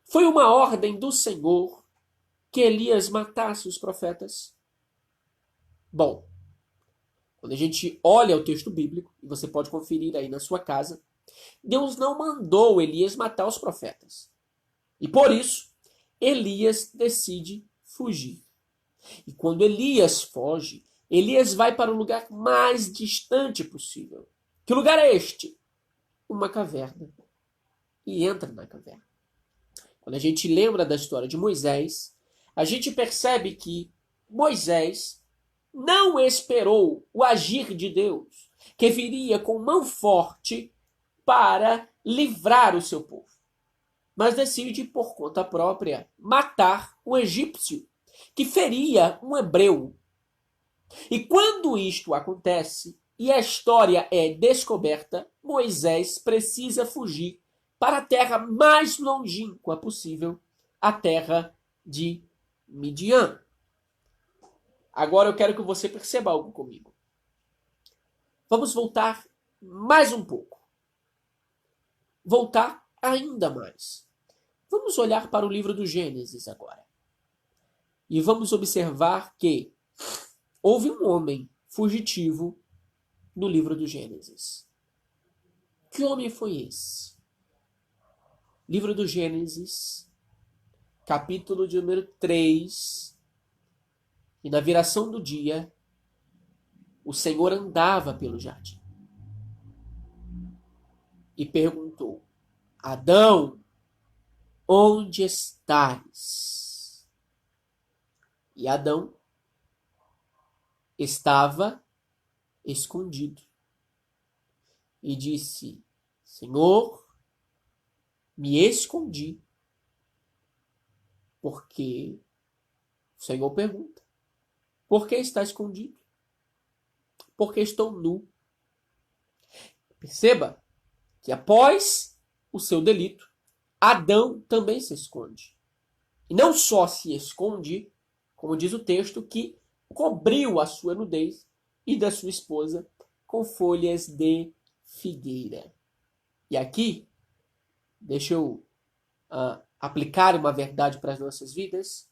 Foi uma ordem do Senhor que Elias matasse os profetas? Bom, quando a gente olha o texto bíblico, e você pode conferir aí na sua casa, Deus não mandou Elias matar os profetas. E por isso, Elias decide fugir. E quando Elias foge, Elias vai para o lugar mais distante possível. Que lugar é este? Uma caverna. E entra na caverna. Quando a gente lembra da história de Moisés, a gente percebe que Moisés não esperou o agir de Deus, que viria com mão forte para livrar o seu povo, mas decide, por conta própria, matar um egípcio que feria um hebreu. E quando isto acontece e a história é descoberta, Moisés precisa fugir para a terra mais longínqua possível, a terra de Midian. Agora eu quero que você perceba algo comigo. Vamos voltar mais um pouco. Voltar ainda mais. Vamos olhar para o livro do Gênesis agora. E vamos observar que houve um homem fugitivo no livro do Gênesis. Que homem foi esse? Livro do Gênesis, capítulo de número 3. E na viração do dia, o Senhor andava pelo jardim. E perguntou: Adão, onde estás? E Adão estava escondido. E disse: Senhor, me escondi. Porque o Senhor pergunta: por que está escondido? Porque estou nu. Perceba que após o seu delito, Adão também se esconde. E não só se esconde, como diz o texto, que cobriu a sua nudez e da sua esposa com folhas de figueira. E aqui, deixa eu aplicar uma verdade para as nossas vidas.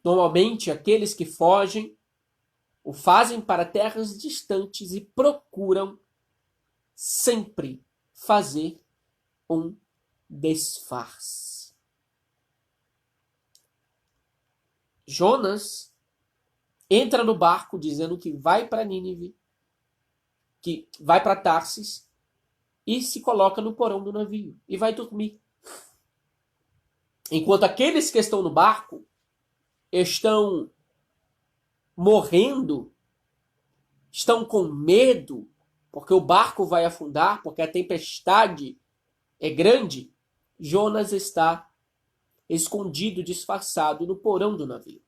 Normalmente, aqueles que fogem o fazem para terras distantes e procuram sempre fazer um disfarce. Jonas entra no barco dizendo que vai para Nínive, que vai para Tarsis, e se coloca no porão do navio e vai dormir. Enquanto aqueles que estão no barco estão morrendo, estão com medo, porque o barco vai afundar, porque a tempestade é grande, Jonas está escondido, disfarçado no porão do navio.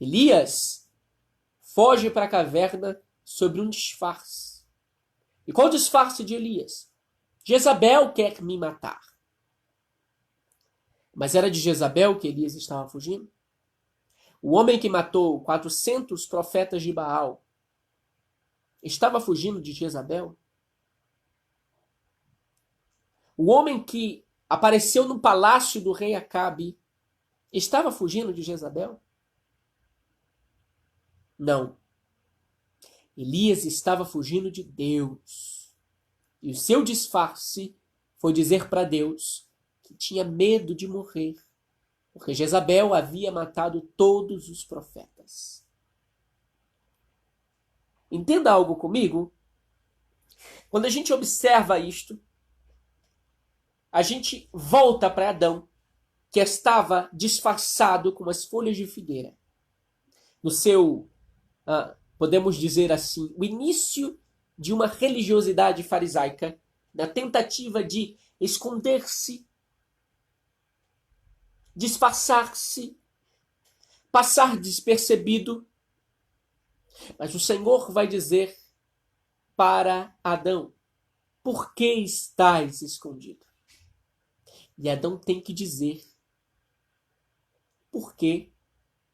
Elias foge para a caverna sobre um disfarce. E qual o disfarce de Elias? Jezabel quer me matar. Mas era de Jezabel que Elias estava fugindo? O homem que matou 400 profetas de Baal estava fugindo de Jezabel? O homem que apareceu no palácio do rei Acabe estava fugindo de Jezabel? Não. Elias estava fugindo de Deus. E o seu disfarce foi dizer para Deus que tinha medo de morrer, porque Jezabel havia matado todos os profetas. Entenda algo comigo? Quando a gente observa isto, a gente volta para Adão, que estava disfarçado com as folhas de figueira. No seu, podemos dizer assim, o início de uma religiosidade farisaica, na tentativa de esconder-se, disfarçar-se, passar despercebido. Mas o Senhor vai dizer para Adão: por que estás escondido? E Adão tem que dizer: porque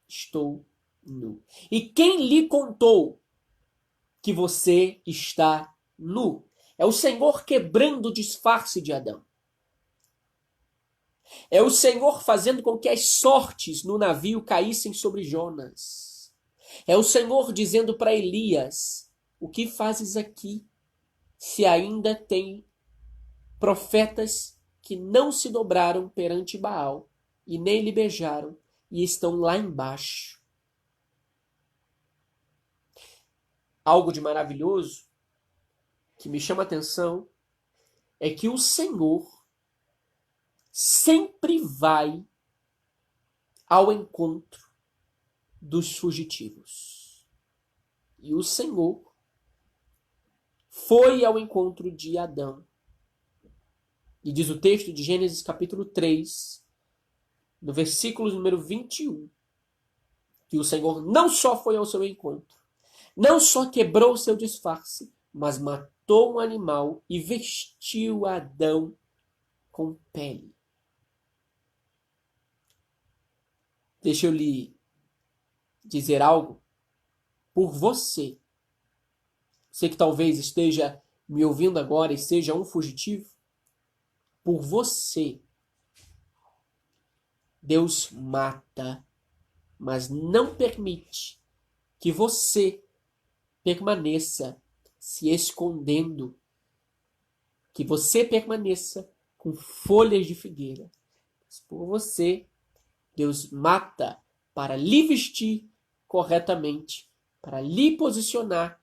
estou nu. E quem lhe contou que você está nu? É o Senhor quebrando o disfarce de Adão. É o Senhor fazendo com que as sortes no navio caíssem sobre Jonas. É o Senhor dizendo para Elias: o que fazes aqui, se ainda tem profetas que não se dobraram perante Baal e nem lhe beijaram e estão lá embaixo? Algo de maravilhoso que me chama a atenção é que o Senhor sempre vai ao encontro dos fugitivos. E o Senhor foi ao encontro de Adão. E diz o texto de Gênesis capítulo 3, no versículo número 21, que o Senhor não só foi ao seu encontro, não só quebrou o seu disfarce, mas matou um animal e vestiu Adão com pele. Deixa eu lhe dizer algo por você. Você que talvez esteja me ouvindo agora e seja um fugitivo. Por você, Deus mata, mas não permite que você permaneça se escondendo, que você permaneça com folhas de figueira. Mas por você, Deus mata para lhe vestir corretamente, para lhe posicionar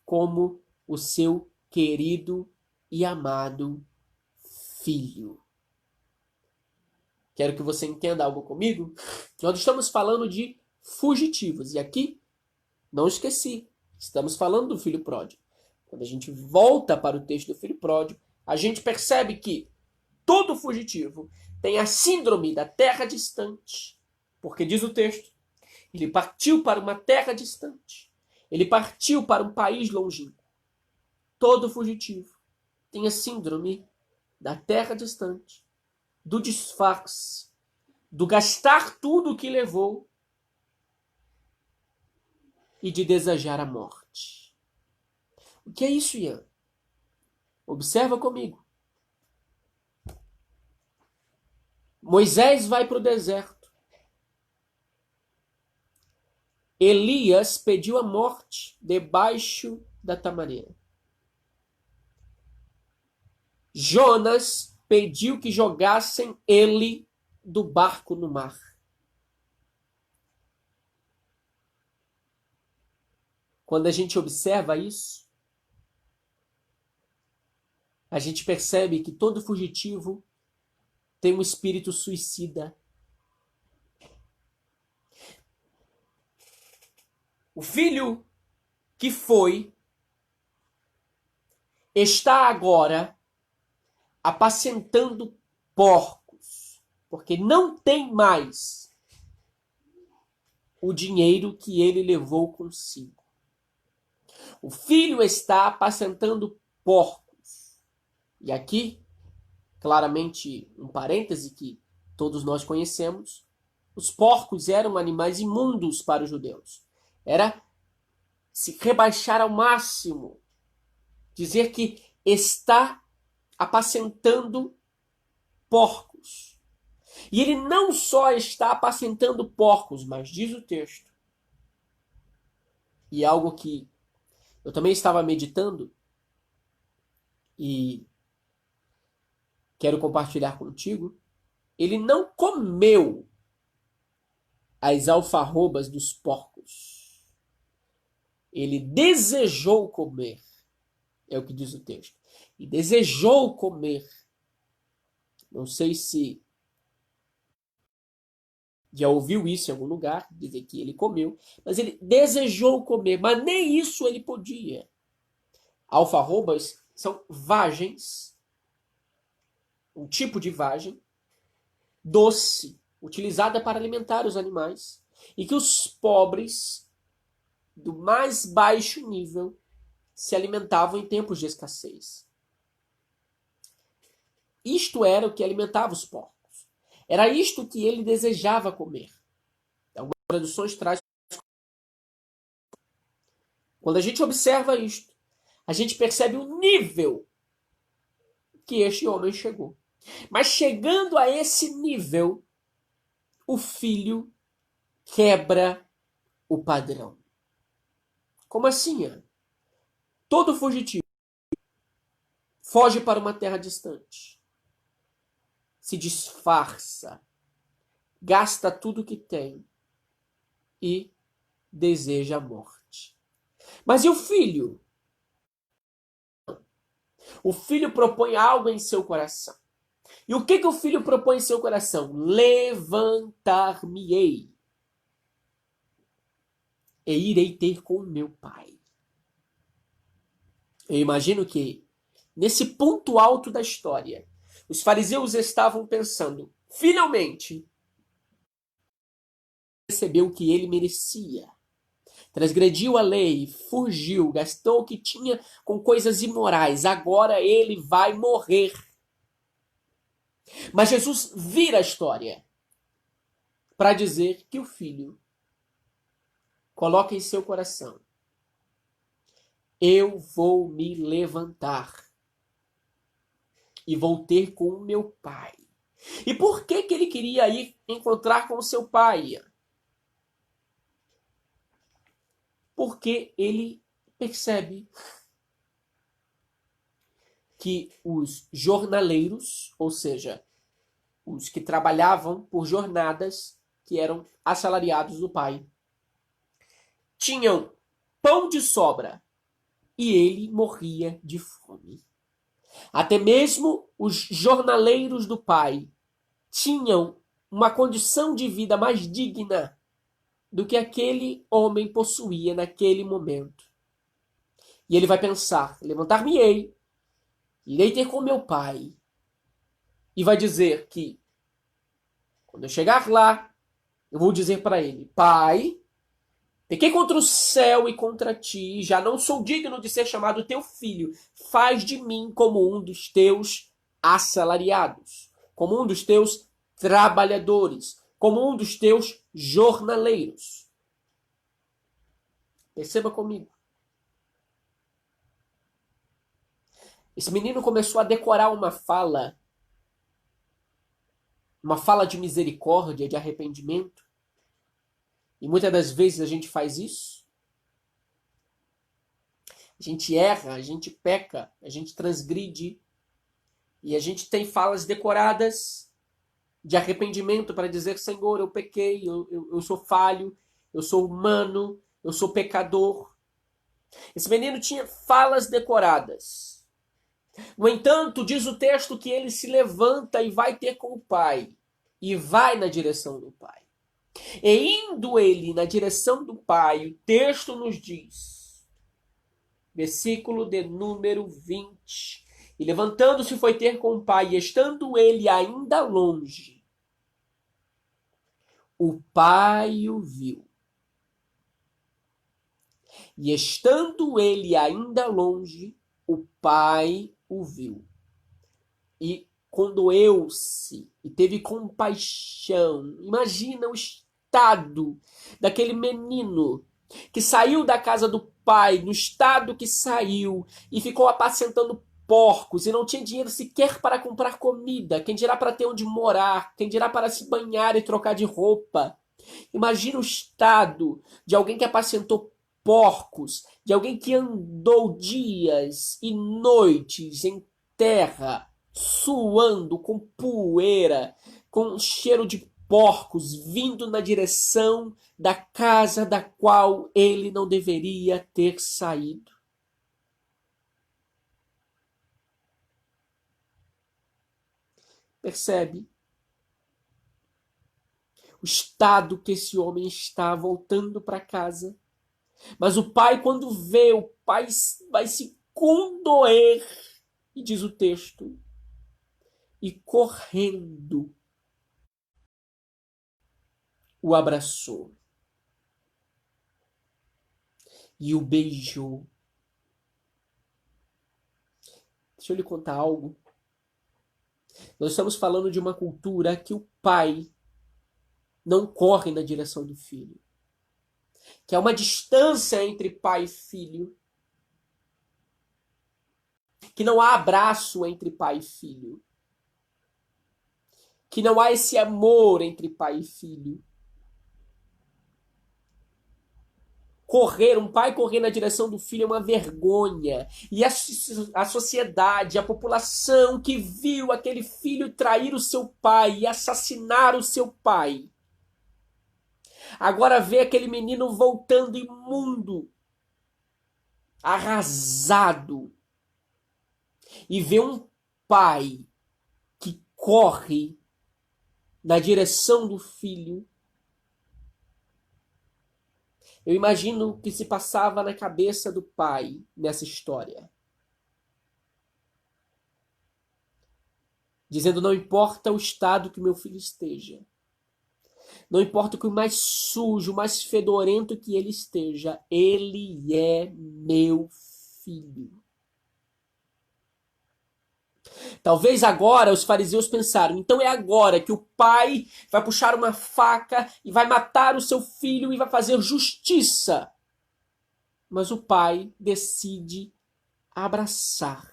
como o seu querido e amado filho. Quero que você entenda algo comigo. Nós estamos falando de fugitivos. E aqui, não esqueci, estamos falando do filho pródigo. Quando a gente volta para o texto do filho pródigo, a gente percebe que todo fugitivo tem a síndrome da terra distante. Porque diz o texto, ele partiu para uma terra distante. Ele partiu para um país longínquo. Todo fugitivo tem a síndrome da terra distante, do disfarce, do gastar tudo o que levou e de desejar a morte. O que é isso, Ian? Observa comigo. Moisés vai para o deserto. Elias pediu a morte debaixo da tamareira. Jonas pediu que jogassem ele do barco no mar. Quando a gente observa isso, a gente percebe que todo fugitivo tem um espírito suicida. O filho que foi está agora apacentando porcos, porque não tem mais o dinheiro que ele levou consigo. O filho está apacentando porcos. E aqui, claramente, um parêntese que todos nós conhecemos, os porcos eram animais imundos para os judeus. Era se rebaixar ao máximo, dizer que está apacentando porcos. E ele não só está apacentando porcos, mas diz o texto, e algo que eu também estava meditando e quero compartilhar contigo, ele não comeu as alfarrobas dos porcos. Ele desejou comer, é o que diz o texto. E desejou comer. Não sei se já ouviu isso em algum lugar, dizer que ele comeu, mas ele desejou comer, mas nem isso ele podia. Alfarrobas são vagens, um tipo de vagem doce, utilizada para alimentar os animais, e que os pobres do mais baixo nível se alimentavam em tempos de escassez. Isto era o que alimentava os porcos. Era isto que ele desejava comer. Algumas traduções trazem. Quando a gente observa isto, a gente percebe o nível que este homem chegou. Mas chegando a esse nível, o filho quebra o padrão. Como assim? Todo fugitivo foge para uma terra distante, se disfarça, gasta tudo que tem e deseja a morte. Mas e o filho? O filho propõe algo em seu coração. E o que o filho propõe em seu coração? Levantar-me-ei e irei ter com meu pai. Eu imagino que, nesse ponto alto da história, os fariseus estavam pensando, finalmente, recebeu o que ele merecia. Transgrediu a lei, fugiu, gastou o que tinha com coisas imorais. Agora ele vai morrer. Mas Jesus vira a história para dizer que o filho coloca em seu coração: eu vou me levantar e vou ter com o meu pai. E por que ele queria ir encontrar com o seu pai? Porque ele percebe que os jornaleiros, ou seja, os que trabalhavam por jornadas, que eram assalariados do pai, tinham pão de sobra e ele morria de fome. Até mesmo os jornaleiros do pai tinham uma condição de vida mais digna do que aquele homem possuía naquele momento. E ele vai pensar: levantar-me-ei, irei ter com meu pai. E vai dizer que, quando eu chegar lá, eu vou dizer para ele: pai, pequei contra o céu e contra ti, já não sou digno de ser chamado teu filho. Faz de mim como um dos teus assalariados, como um dos teus trabalhadores, como um dos teus jornaleiros. Perceba comigo. Esse menino começou a decorar uma fala de misericórdia, de arrependimento. E muitas das vezes a gente faz isso. A gente erra, a gente peca, a gente transgride. E a gente tem falas decoradas de arrependimento para dizer: Senhor, eu pequei, eu sou falho, eu sou humano, eu sou pecador. Esse menino tinha falas decoradas. No entanto, diz o texto que ele se levanta e vai ter com o pai. E vai na direção do pai. E indo ele na direção do pai, o texto nos diz, versículo de número 20, e levantando-se foi ter com o pai, e estando ele ainda longe, o pai o viu. E estando ele ainda longe, o pai o viu. E condoeu-se e teve compaixão. Imagina o estado daquele menino que saiu da casa do pai, no estado que saiu, e ficou apacentando porcos, e não tinha dinheiro sequer para comprar comida, quem dirá para ter onde morar, quem dirá para se banhar e trocar de roupa. Imagina o estado de alguém que apacentou porcos, de alguém que andou dias e noites em terra, suando com poeira, com cheiro de porcos, vindo na direção da casa da qual ele não deveria ter saído. Percebe? O estado que esse homem está voltando para casa. Mas o pai, quando vê, o pai vai se condoer, e diz o texto, e correndo o abraçou e o beijou. Deixa eu lhe contar algo. Nós estamos falando de uma cultura que o pai não corre na direção do filho, que há uma distância entre pai e filho, que não há abraço entre pai e filho, que não há esse amor entre pai e filho. Um pai correr na direção do filho é uma vergonha. E a sociedade, a população que viu aquele filho trair o seu pai e assassinar o seu pai, agora vê aquele menino voltando imundo, arrasado, e vê um pai que corre na direção do filho. Eu imagino o que se passava na cabeça do pai nessa história. Dizendo: não importa o estado que meu filho esteja, não importa o que o mais sujo, o mais fedorento que ele esteja, ele é meu filho. Talvez agora os fariseus pensaram: então é agora que o pai vai puxar uma faca e vai matar o seu filho e vai fazer justiça. Mas o pai decide abraçar.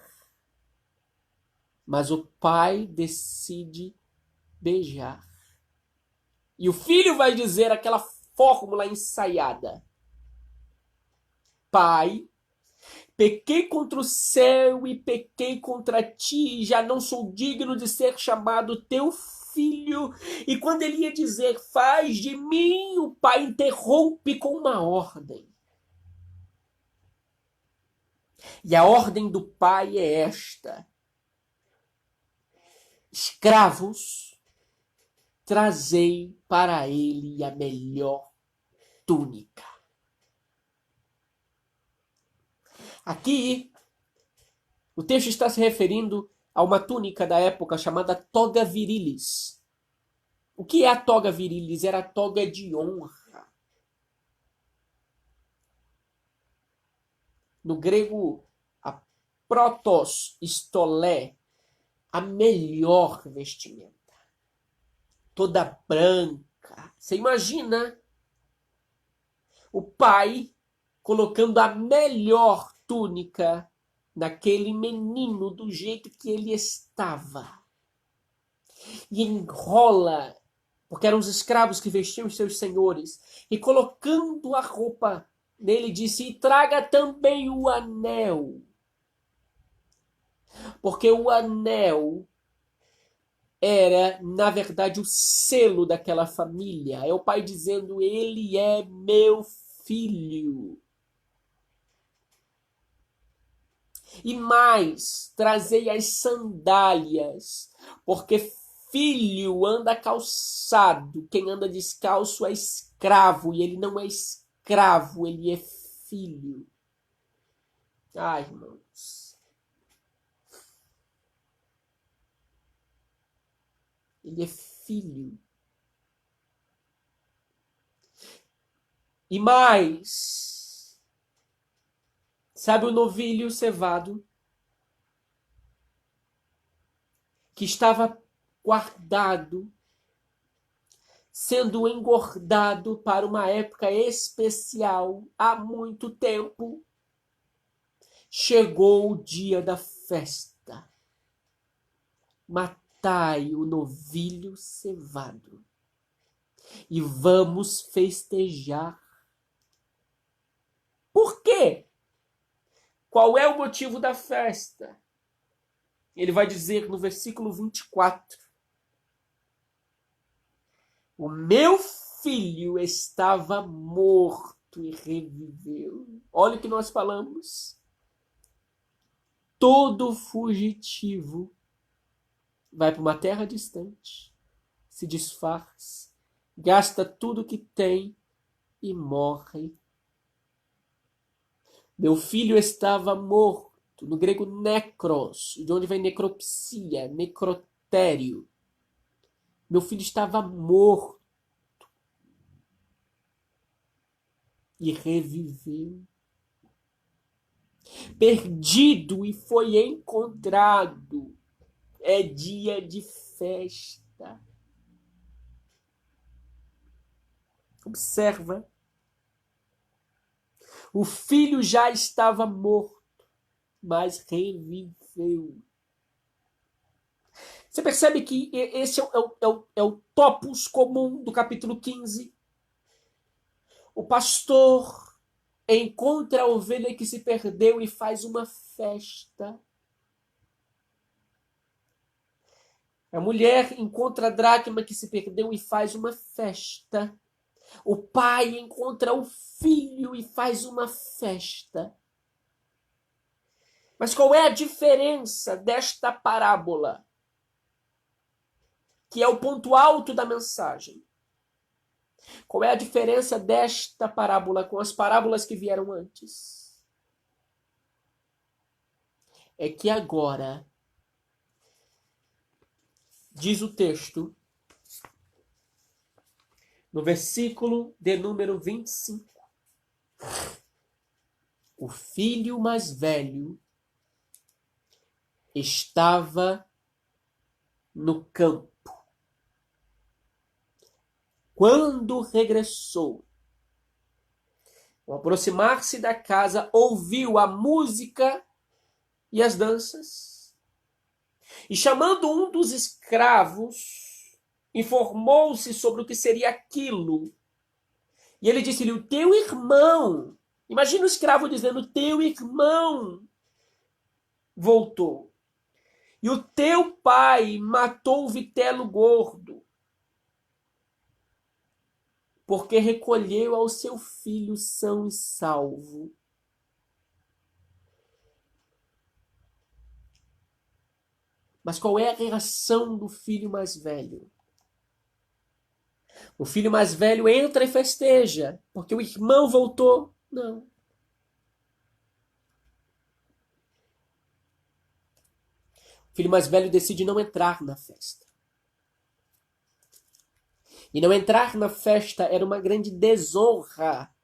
Mas o pai decide beijar. E o filho vai dizer aquela fórmula ensaiada: Pai, pequei contra o céu e pequei contra ti, já não sou digno de ser chamado teu filho. E quando ele ia dizer: faz de mim, o pai interrompe com uma ordem. E a ordem do pai é esta: escravos, trazei para ele a melhor túnica. Aqui, o texto está se referindo a uma túnica da época chamada toga virilis. O que é a toga virilis? Era a toga de honra. No grego, a protos stolé, a melhor vestimenta. Toda branca. Você imagina o pai colocando a melhor túnica naquele menino do jeito que ele estava. E enrola, porque eram os escravos que vestiam os seus senhores, e colocando a roupa nele, disse: e traga também o anel. Porque o anel era, na verdade, o selo daquela família. É o pai dizendo: ele é meu filho. E mais, trazei as sandálias, porque filho anda calçado, quem anda descalço é escravo, e ele não é escravo, ele é filho. Ai, irmãos. Ele é filho. E mais, sabe o novilho cevado que estava guardado, sendo engordado para uma época especial há muito tempo? Chegou o dia da festa. Matai o novilho cevado e vamos festejar. Por quê? Qual é o motivo da festa? Ele vai dizer no versículo 24: o meu filho estava morto e reviveu. Olha o que nós falamos. Todo fugitivo vai para uma terra distante, se disfarça, gasta tudo que tem e morre. Meu filho estava morto, no grego necros, de onde vem necropsia, necrotério. Meu filho estava morto e reviveu. Perdido e foi encontrado. É dia de festa. Observa. O filho já estava morto, mas reviveu. Você percebe que esse é o topos comum do capítulo 15? O pastor encontra a ovelha que se perdeu e faz uma festa. A mulher encontra a dracma que se perdeu e faz uma festa. O pai encontra o filho e faz uma festa. Mas qual é a diferença desta parábola, que é o ponto alto da mensagem? Qual é a diferença desta parábola com as parábolas que vieram antes? É que agora, diz o texto, no versículo de número 25, o filho mais velho estava no campo. Quando regressou, ao aproximar-se da casa, ouviu a música e as danças. E chamando um dos escravos, informou-se sobre o que seria aquilo. E ele disse-lhe: o teu irmão, imagina o escravo dizendo: teu irmão voltou. E o teu pai matou o vitelo gordo, porque recolheu ao seu filho são e salvo. Mas qual é a reação do filho mais velho? O filho mais velho entra e festeja, porque o irmão voltou? Não. O filho mais velho decide não entrar na festa. E não entrar na festa era uma grande desonra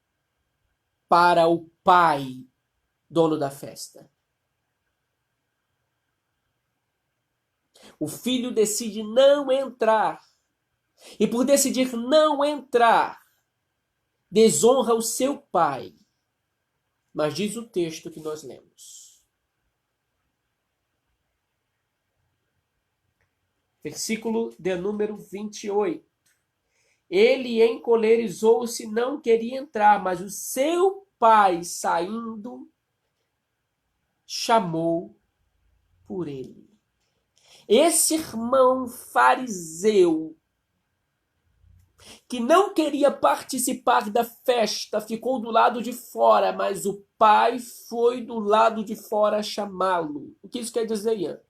para o pai, dono da festa. O filho decide não entrar. E por decidir não entrar, desonra o seu pai. Mas diz o texto que nós lemos. Versículo de número 28. Ele encolerizou-se, não queria entrar, mas o seu pai, saindo, chamou por ele. Esse irmão fariseu, que não queria participar da festa, ficou do lado de fora, mas o pai foi do lado de fora chamá-lo. O que isso quer dizer, Ian?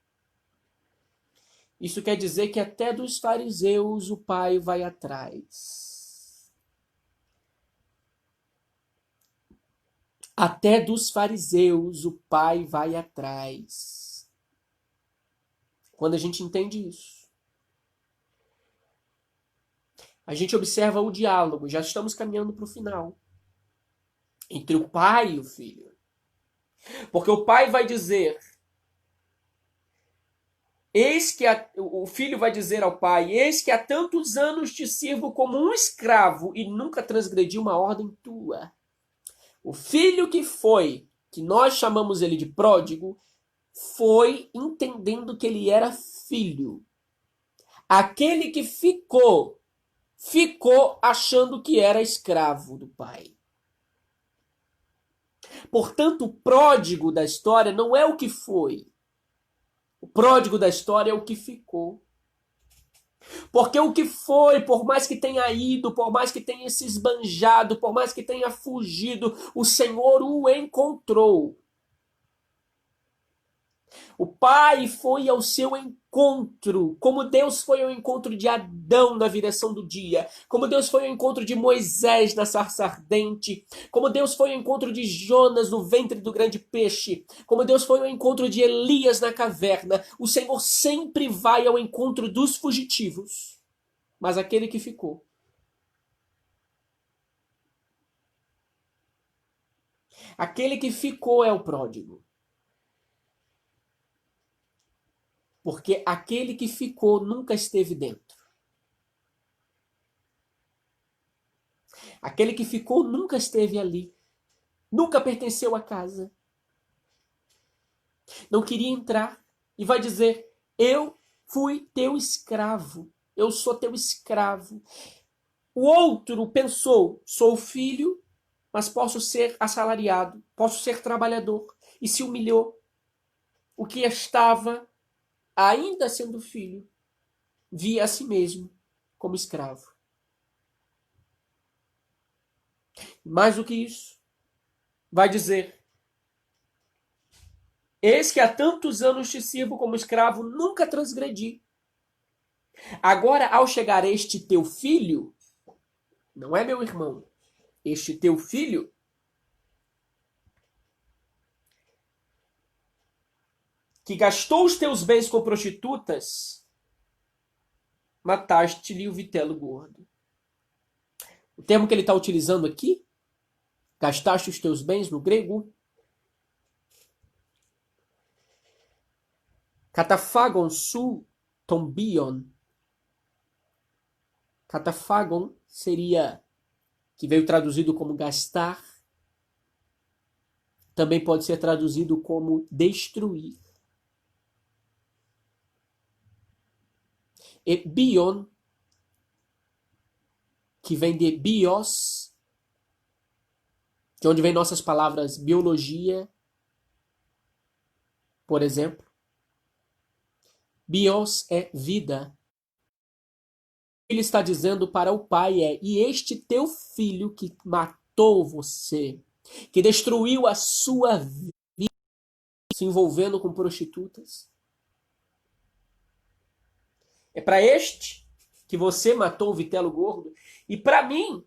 Isso quer dizer que até dos fariseus o pai vai atrás. Até dos fariseus o pai vai atrás. Quando a gente entende isso, a gente observa o diálogo, já estamos caminhando para o final, entre o pai e o filho. Porque o pai vai dizer, o filho vai dizer ao pai, eis que há tantos anos te sirvo como um escravo e nunca transgredi uma ordem tua. O filho que nós chamamos ele de pródigo, foi entendendo que ele era filho. Aquele que ficou achando que era escravo do pai. Portanto, o pródigo da história não é o que foi. O pródigo da história é o que ficou. Porque o que foi, por mais que tenha ido, por mais que tenha se esbanjado, por mais que tenha fugido, o Senhor o encontrou. O pai foi ao seu encontro, como Deus foi ao encontro de Adão na viração do dia, como Deus foi ao encontro de Moisés na sarça ardente, como Deus foi ao encontro de Jonas no ventre do grande peixe, como Deus foi ao encontro de Elias na caverna. O Senhor sempre vai ao encontro dos fugitivos, mas aquele que ficou. Aquele que ficou é o pródigo. Porque aquele que ficou nunca esteve dentro. Aquele que ficou nunca esteve ali. Nunca pertenceu à casa. Não queria entrar. E vai dizer, eu fui teu escravo. Eu sou teu escravo. O outro pensou, sou filho, mas posso ser assalariado. Posso ser trabalhador. E se humilhou. O que estava ainda sendo filho, via a si mesmo como escravo. Mais do que isso, vai dizer, eis que há tantos anos te sirvo como escravo, nunca transgredi. Agora, ao chegar este teu filho, não é meu irmão, este teu filho, que gastou os teus bens com prostitutas, mataste-lhe o vitelo gordo. O termo que ele está utilizando aqui, gastaste os teus bens, no grego, kataphagon su tombion. Kataphagon seria, que veio traduzido como gastar, também pode ser traduzido como destruir. E bion, que vem de bios, de onde vem nossas palavras biologia, por exemplo. Bios é vida. Ele está dizendo para o pai e este teu filho que matou você, que destruiu a sua vida, se envolvendo com prostitutas, é para este que você matou o vitelo gordo. E para mim,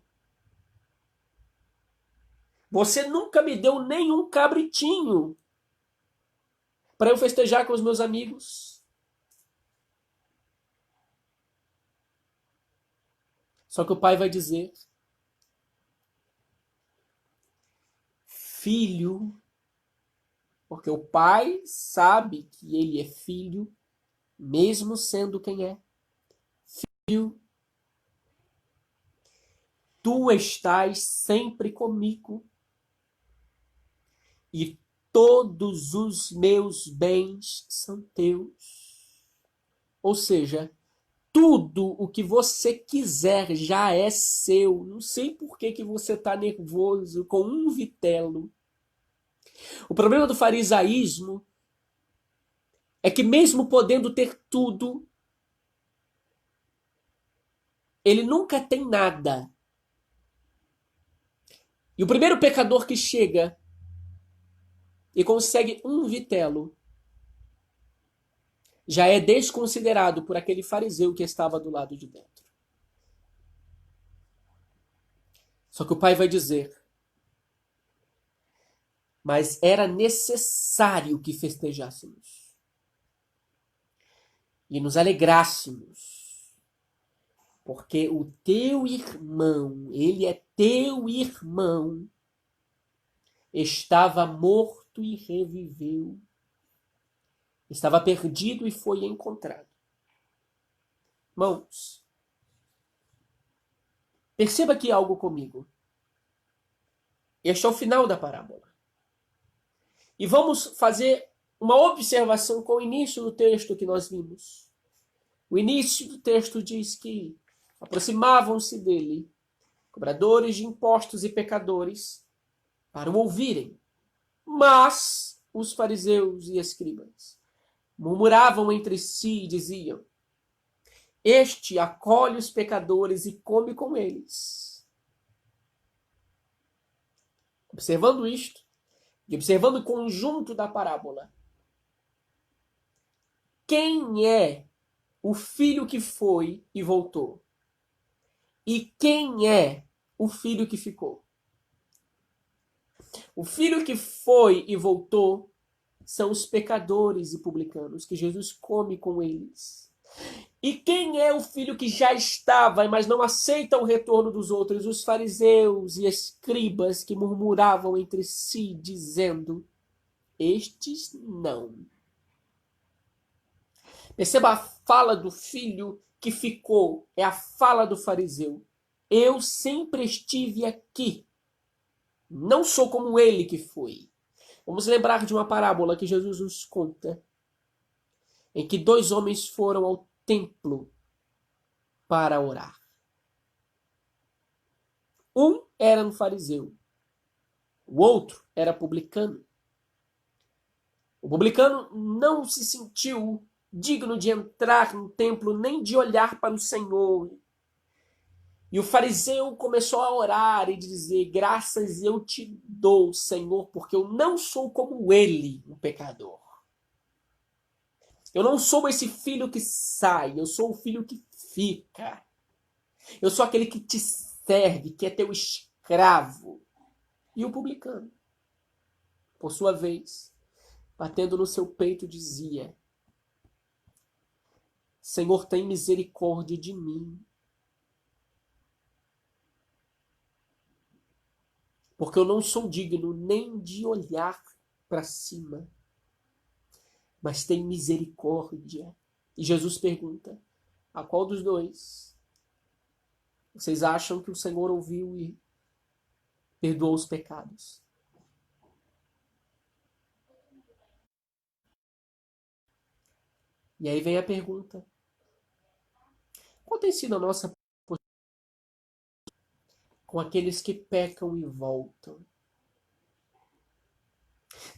você nunca me deu nenhum cabritinho para eu festejar com os meus amigos. Só que o pai vai dizer, filho, porque o pai sabe que ele é filho, mesmo sendo quem é. Filho, tu estás sempre comigo e todos os meus bens são teus. Ou seja, tudo o que você quiser já é seu. Não sei por que você está nervoso com um vitelo. O problema do farisaísmo é que mesmo podendo ter tudo, ele nunca tem nada. E o primeiro pecador que chega e consegue um vitelo já é desconsiderado por aquele fariseu que estava do lado de dentro. Só que o pai vai dizer: mas era necessário que festejássemos e nos alegrássemos, porque o teu irmão, ele é teu irmão, estava morto e reviveu, estava perdido e foi encontrado. Irmãos, perceba aqui algo comigo. Este é o final da parábola. E vamos fazer uma observação com o início do texto que nós vimos. O início do texto diz que aproximavam-se dele cobradores de impostos e pecadores para o ouvirem. Mas os fariseus e escribas murmuravam entre si e diziam: este acolhe os pecadores e come com eles. Observando isto, e observando o conjunto da parábola, quem é o filho que foi e voltou? E quem é o filho que ficou? O filho que foi e voltou são os pecadores e publicanos, que Jesus come com eles. E quem é o filho que já estava, mas não aceita o retorno dos outros? Os fariseus e escribas que murmuravam entre si, dizendo: estes não. Perceba a fala do filho que ficou, é a fala do fariseu. Eu sempre estive aqui. Não sou como ele que foi. Vamos lembrar de uma parábola que Jesus nos conta, em que dois homens foram ao templo para orar. Um era um fariseu, o outro era publicano. O publicano não se sentiu digno de entrar no templo nem de olhar para o Senhor. E o fariseu começou a orar e dizer: graças eu te dou, Senhor, porque eu não sou como ele, um pecador. Eu não sou esse filho que sai, eu sou o filho que fica. Eu sou aquele que te serve, que é teu escravo. E o publicano, por sua vez, batendo no seu peito, dizia: Senhor, tem misericórdia de mim, porque eu não sou digno nem de olhar para cima, mas tem misericórdia. E Jesus pergunta: a qual dos dois vocês acham que o Senhor ouviu e perdoou os pecados? E aí vem a pergunta: qual tem sido a nossa postura com aqueles que pecam e voltam?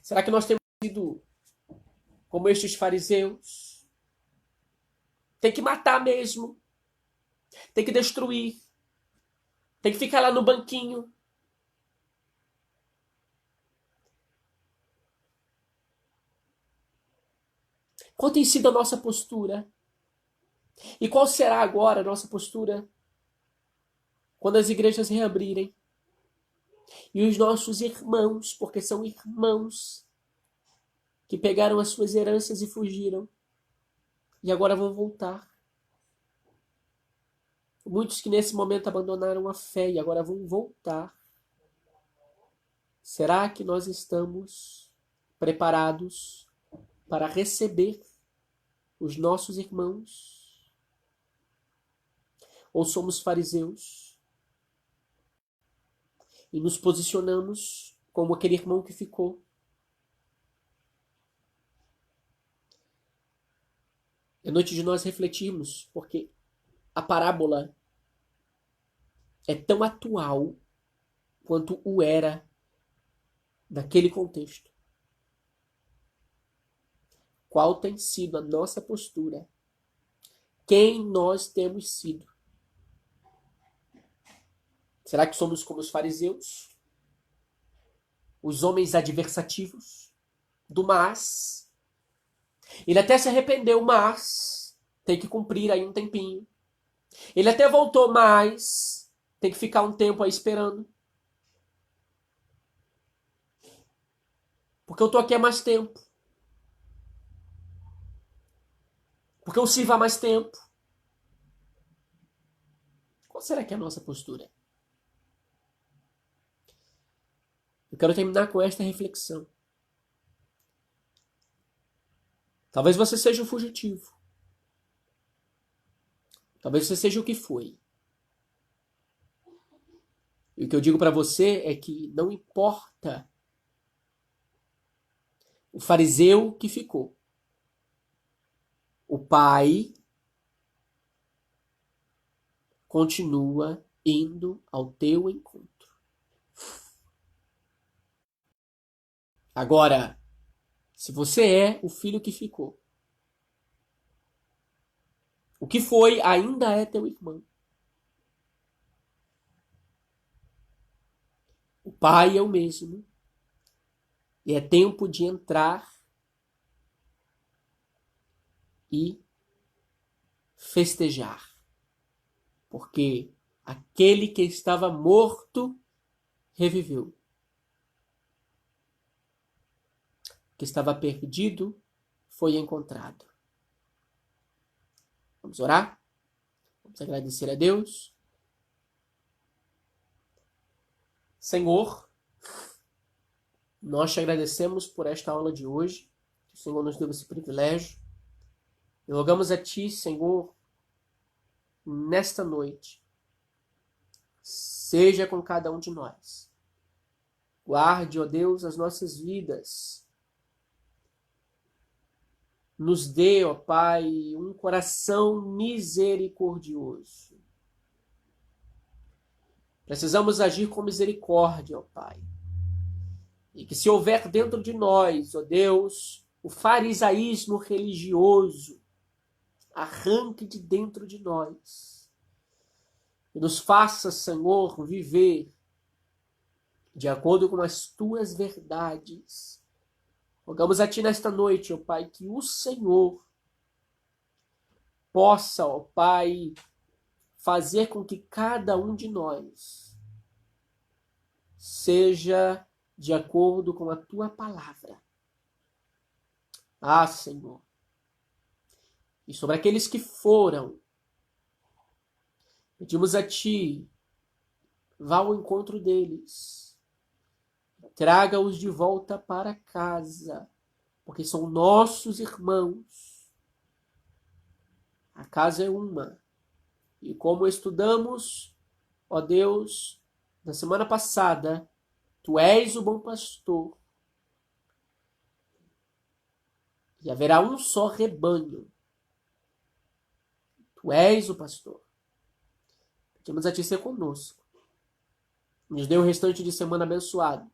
Será que nós temos sido como estes fariseus? Tem que matar mesmo. Tem que destruir. Tem que ficar lá no banquinho. Qual tem sido a nossa postura? E qual será agora a nossa postura quando as igrejas reabrirem? E os nossos irmãos, porque são irmãos, que pegaram as suas heranças e fugiram, e agora vão voltar. Muitos que nesse momento abandonaram a fé e agora vão voltar. Será que nós estamos preparados para receber os nossos irmãos? Ou somos fariseus e nos posicionamos como aquele irmão que ficou? É noite de nós refletirmos, porque a parábola é tão atual quanto o era naquele contexto. qual tem sido a nossa postura, quem nós temos sido. Será que somos como os fariseus? Os homens adversativos? Do mas? Ele até se arrependeu, mas tem que cumprir aí um tempinho. Ele até voltou, mas tem que ficar um tempo aí esperando. Porque eu tô aqui há mais tempo. Porque eu sirvo há mais tempo. Qual será que é a nossa postura? Eu quero terminar com esta reflexão. Talvez você seja um fugitivo. Talvez você seja o que foi. E o que eu digo para você é que não importa o fariseu que ficou. O Pai continua indo ao teu encontro. Agora, se você é o filho que ficou, o que foi ainda é teu irmão. O Pai é o mesmo. E é tempo de entrar e festejar. Porque aquele que estava morto reviveu. O que estava perdido foi encontrado. Vamos orar? Vamos agradecer a Deus. Senhor, nós te agradecemos por esta aula de hoje. Que o Senhor nos deu esse privilégio. E rogamos a Ti, Senhor, nesta noite, seja com cada um de nós. Guarde, ó Deus, as nossas vidas. Nos dê, ó Pai, um coração misericordioso. Precisamos agir com misericórdia, ó Pai. E que se houver dentro de nós, ó Deus, o farisaísmo religioso, arranque de dentro de nós. E nos faça, Senhor, viver de acordo com as Tuas verdades. Rogamos a Ti nesta noite, ó Pai, que o Senhor possa, ó Pai, fazer com que cada um de nós seja de acordo com a Tua palavra. Ah, Senhor. E sobre aqueles que foram, pedimos a Ti, vá ao encontro deles. Traga-os de volta para casa, porque são nossos irmãos. A casa é uma. E como estudamos, ó Deus, na semana passada, Tu és o bom pastor. E haverá um só rebanho. Tu és o pastor. Pedimos a Ti ser conosco. Nos dê o restante de semana abençoado.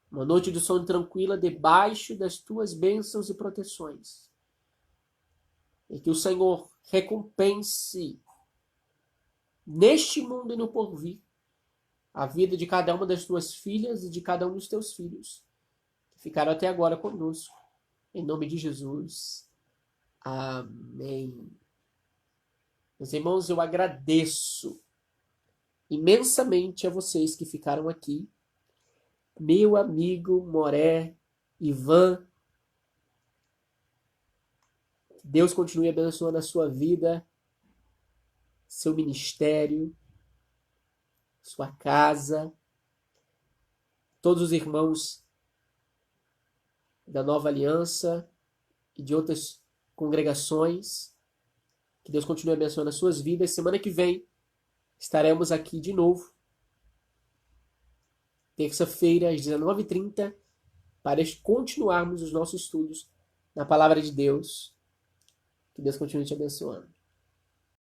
Uma noite de sono tranquila debaixo das Tuas bênçãos e proteções. E que o Senhor recompense neste mundo e no porvir a vida de cada uma das Tuas filhas e de cada um dos Teus filhos que ficaram até agora conosco. Em nome de Jesus. Amém. Meus irmãos, eu agradeço imensamente a vocês que ficaram aqui. Meu amigo Moré, Ivan, Deus continue abençoando a sua vida, seu ministério, sua casa, todos os irmãos da Nova Aliança e de outras congregações. Que Deus continue abençoando as suas vidas. Semana que vem estaremos aqui de novo, terça-feira, às 19h30, para continuarmos os nossos estudos na Palavra de Deus. Que Deus continue te abençoando.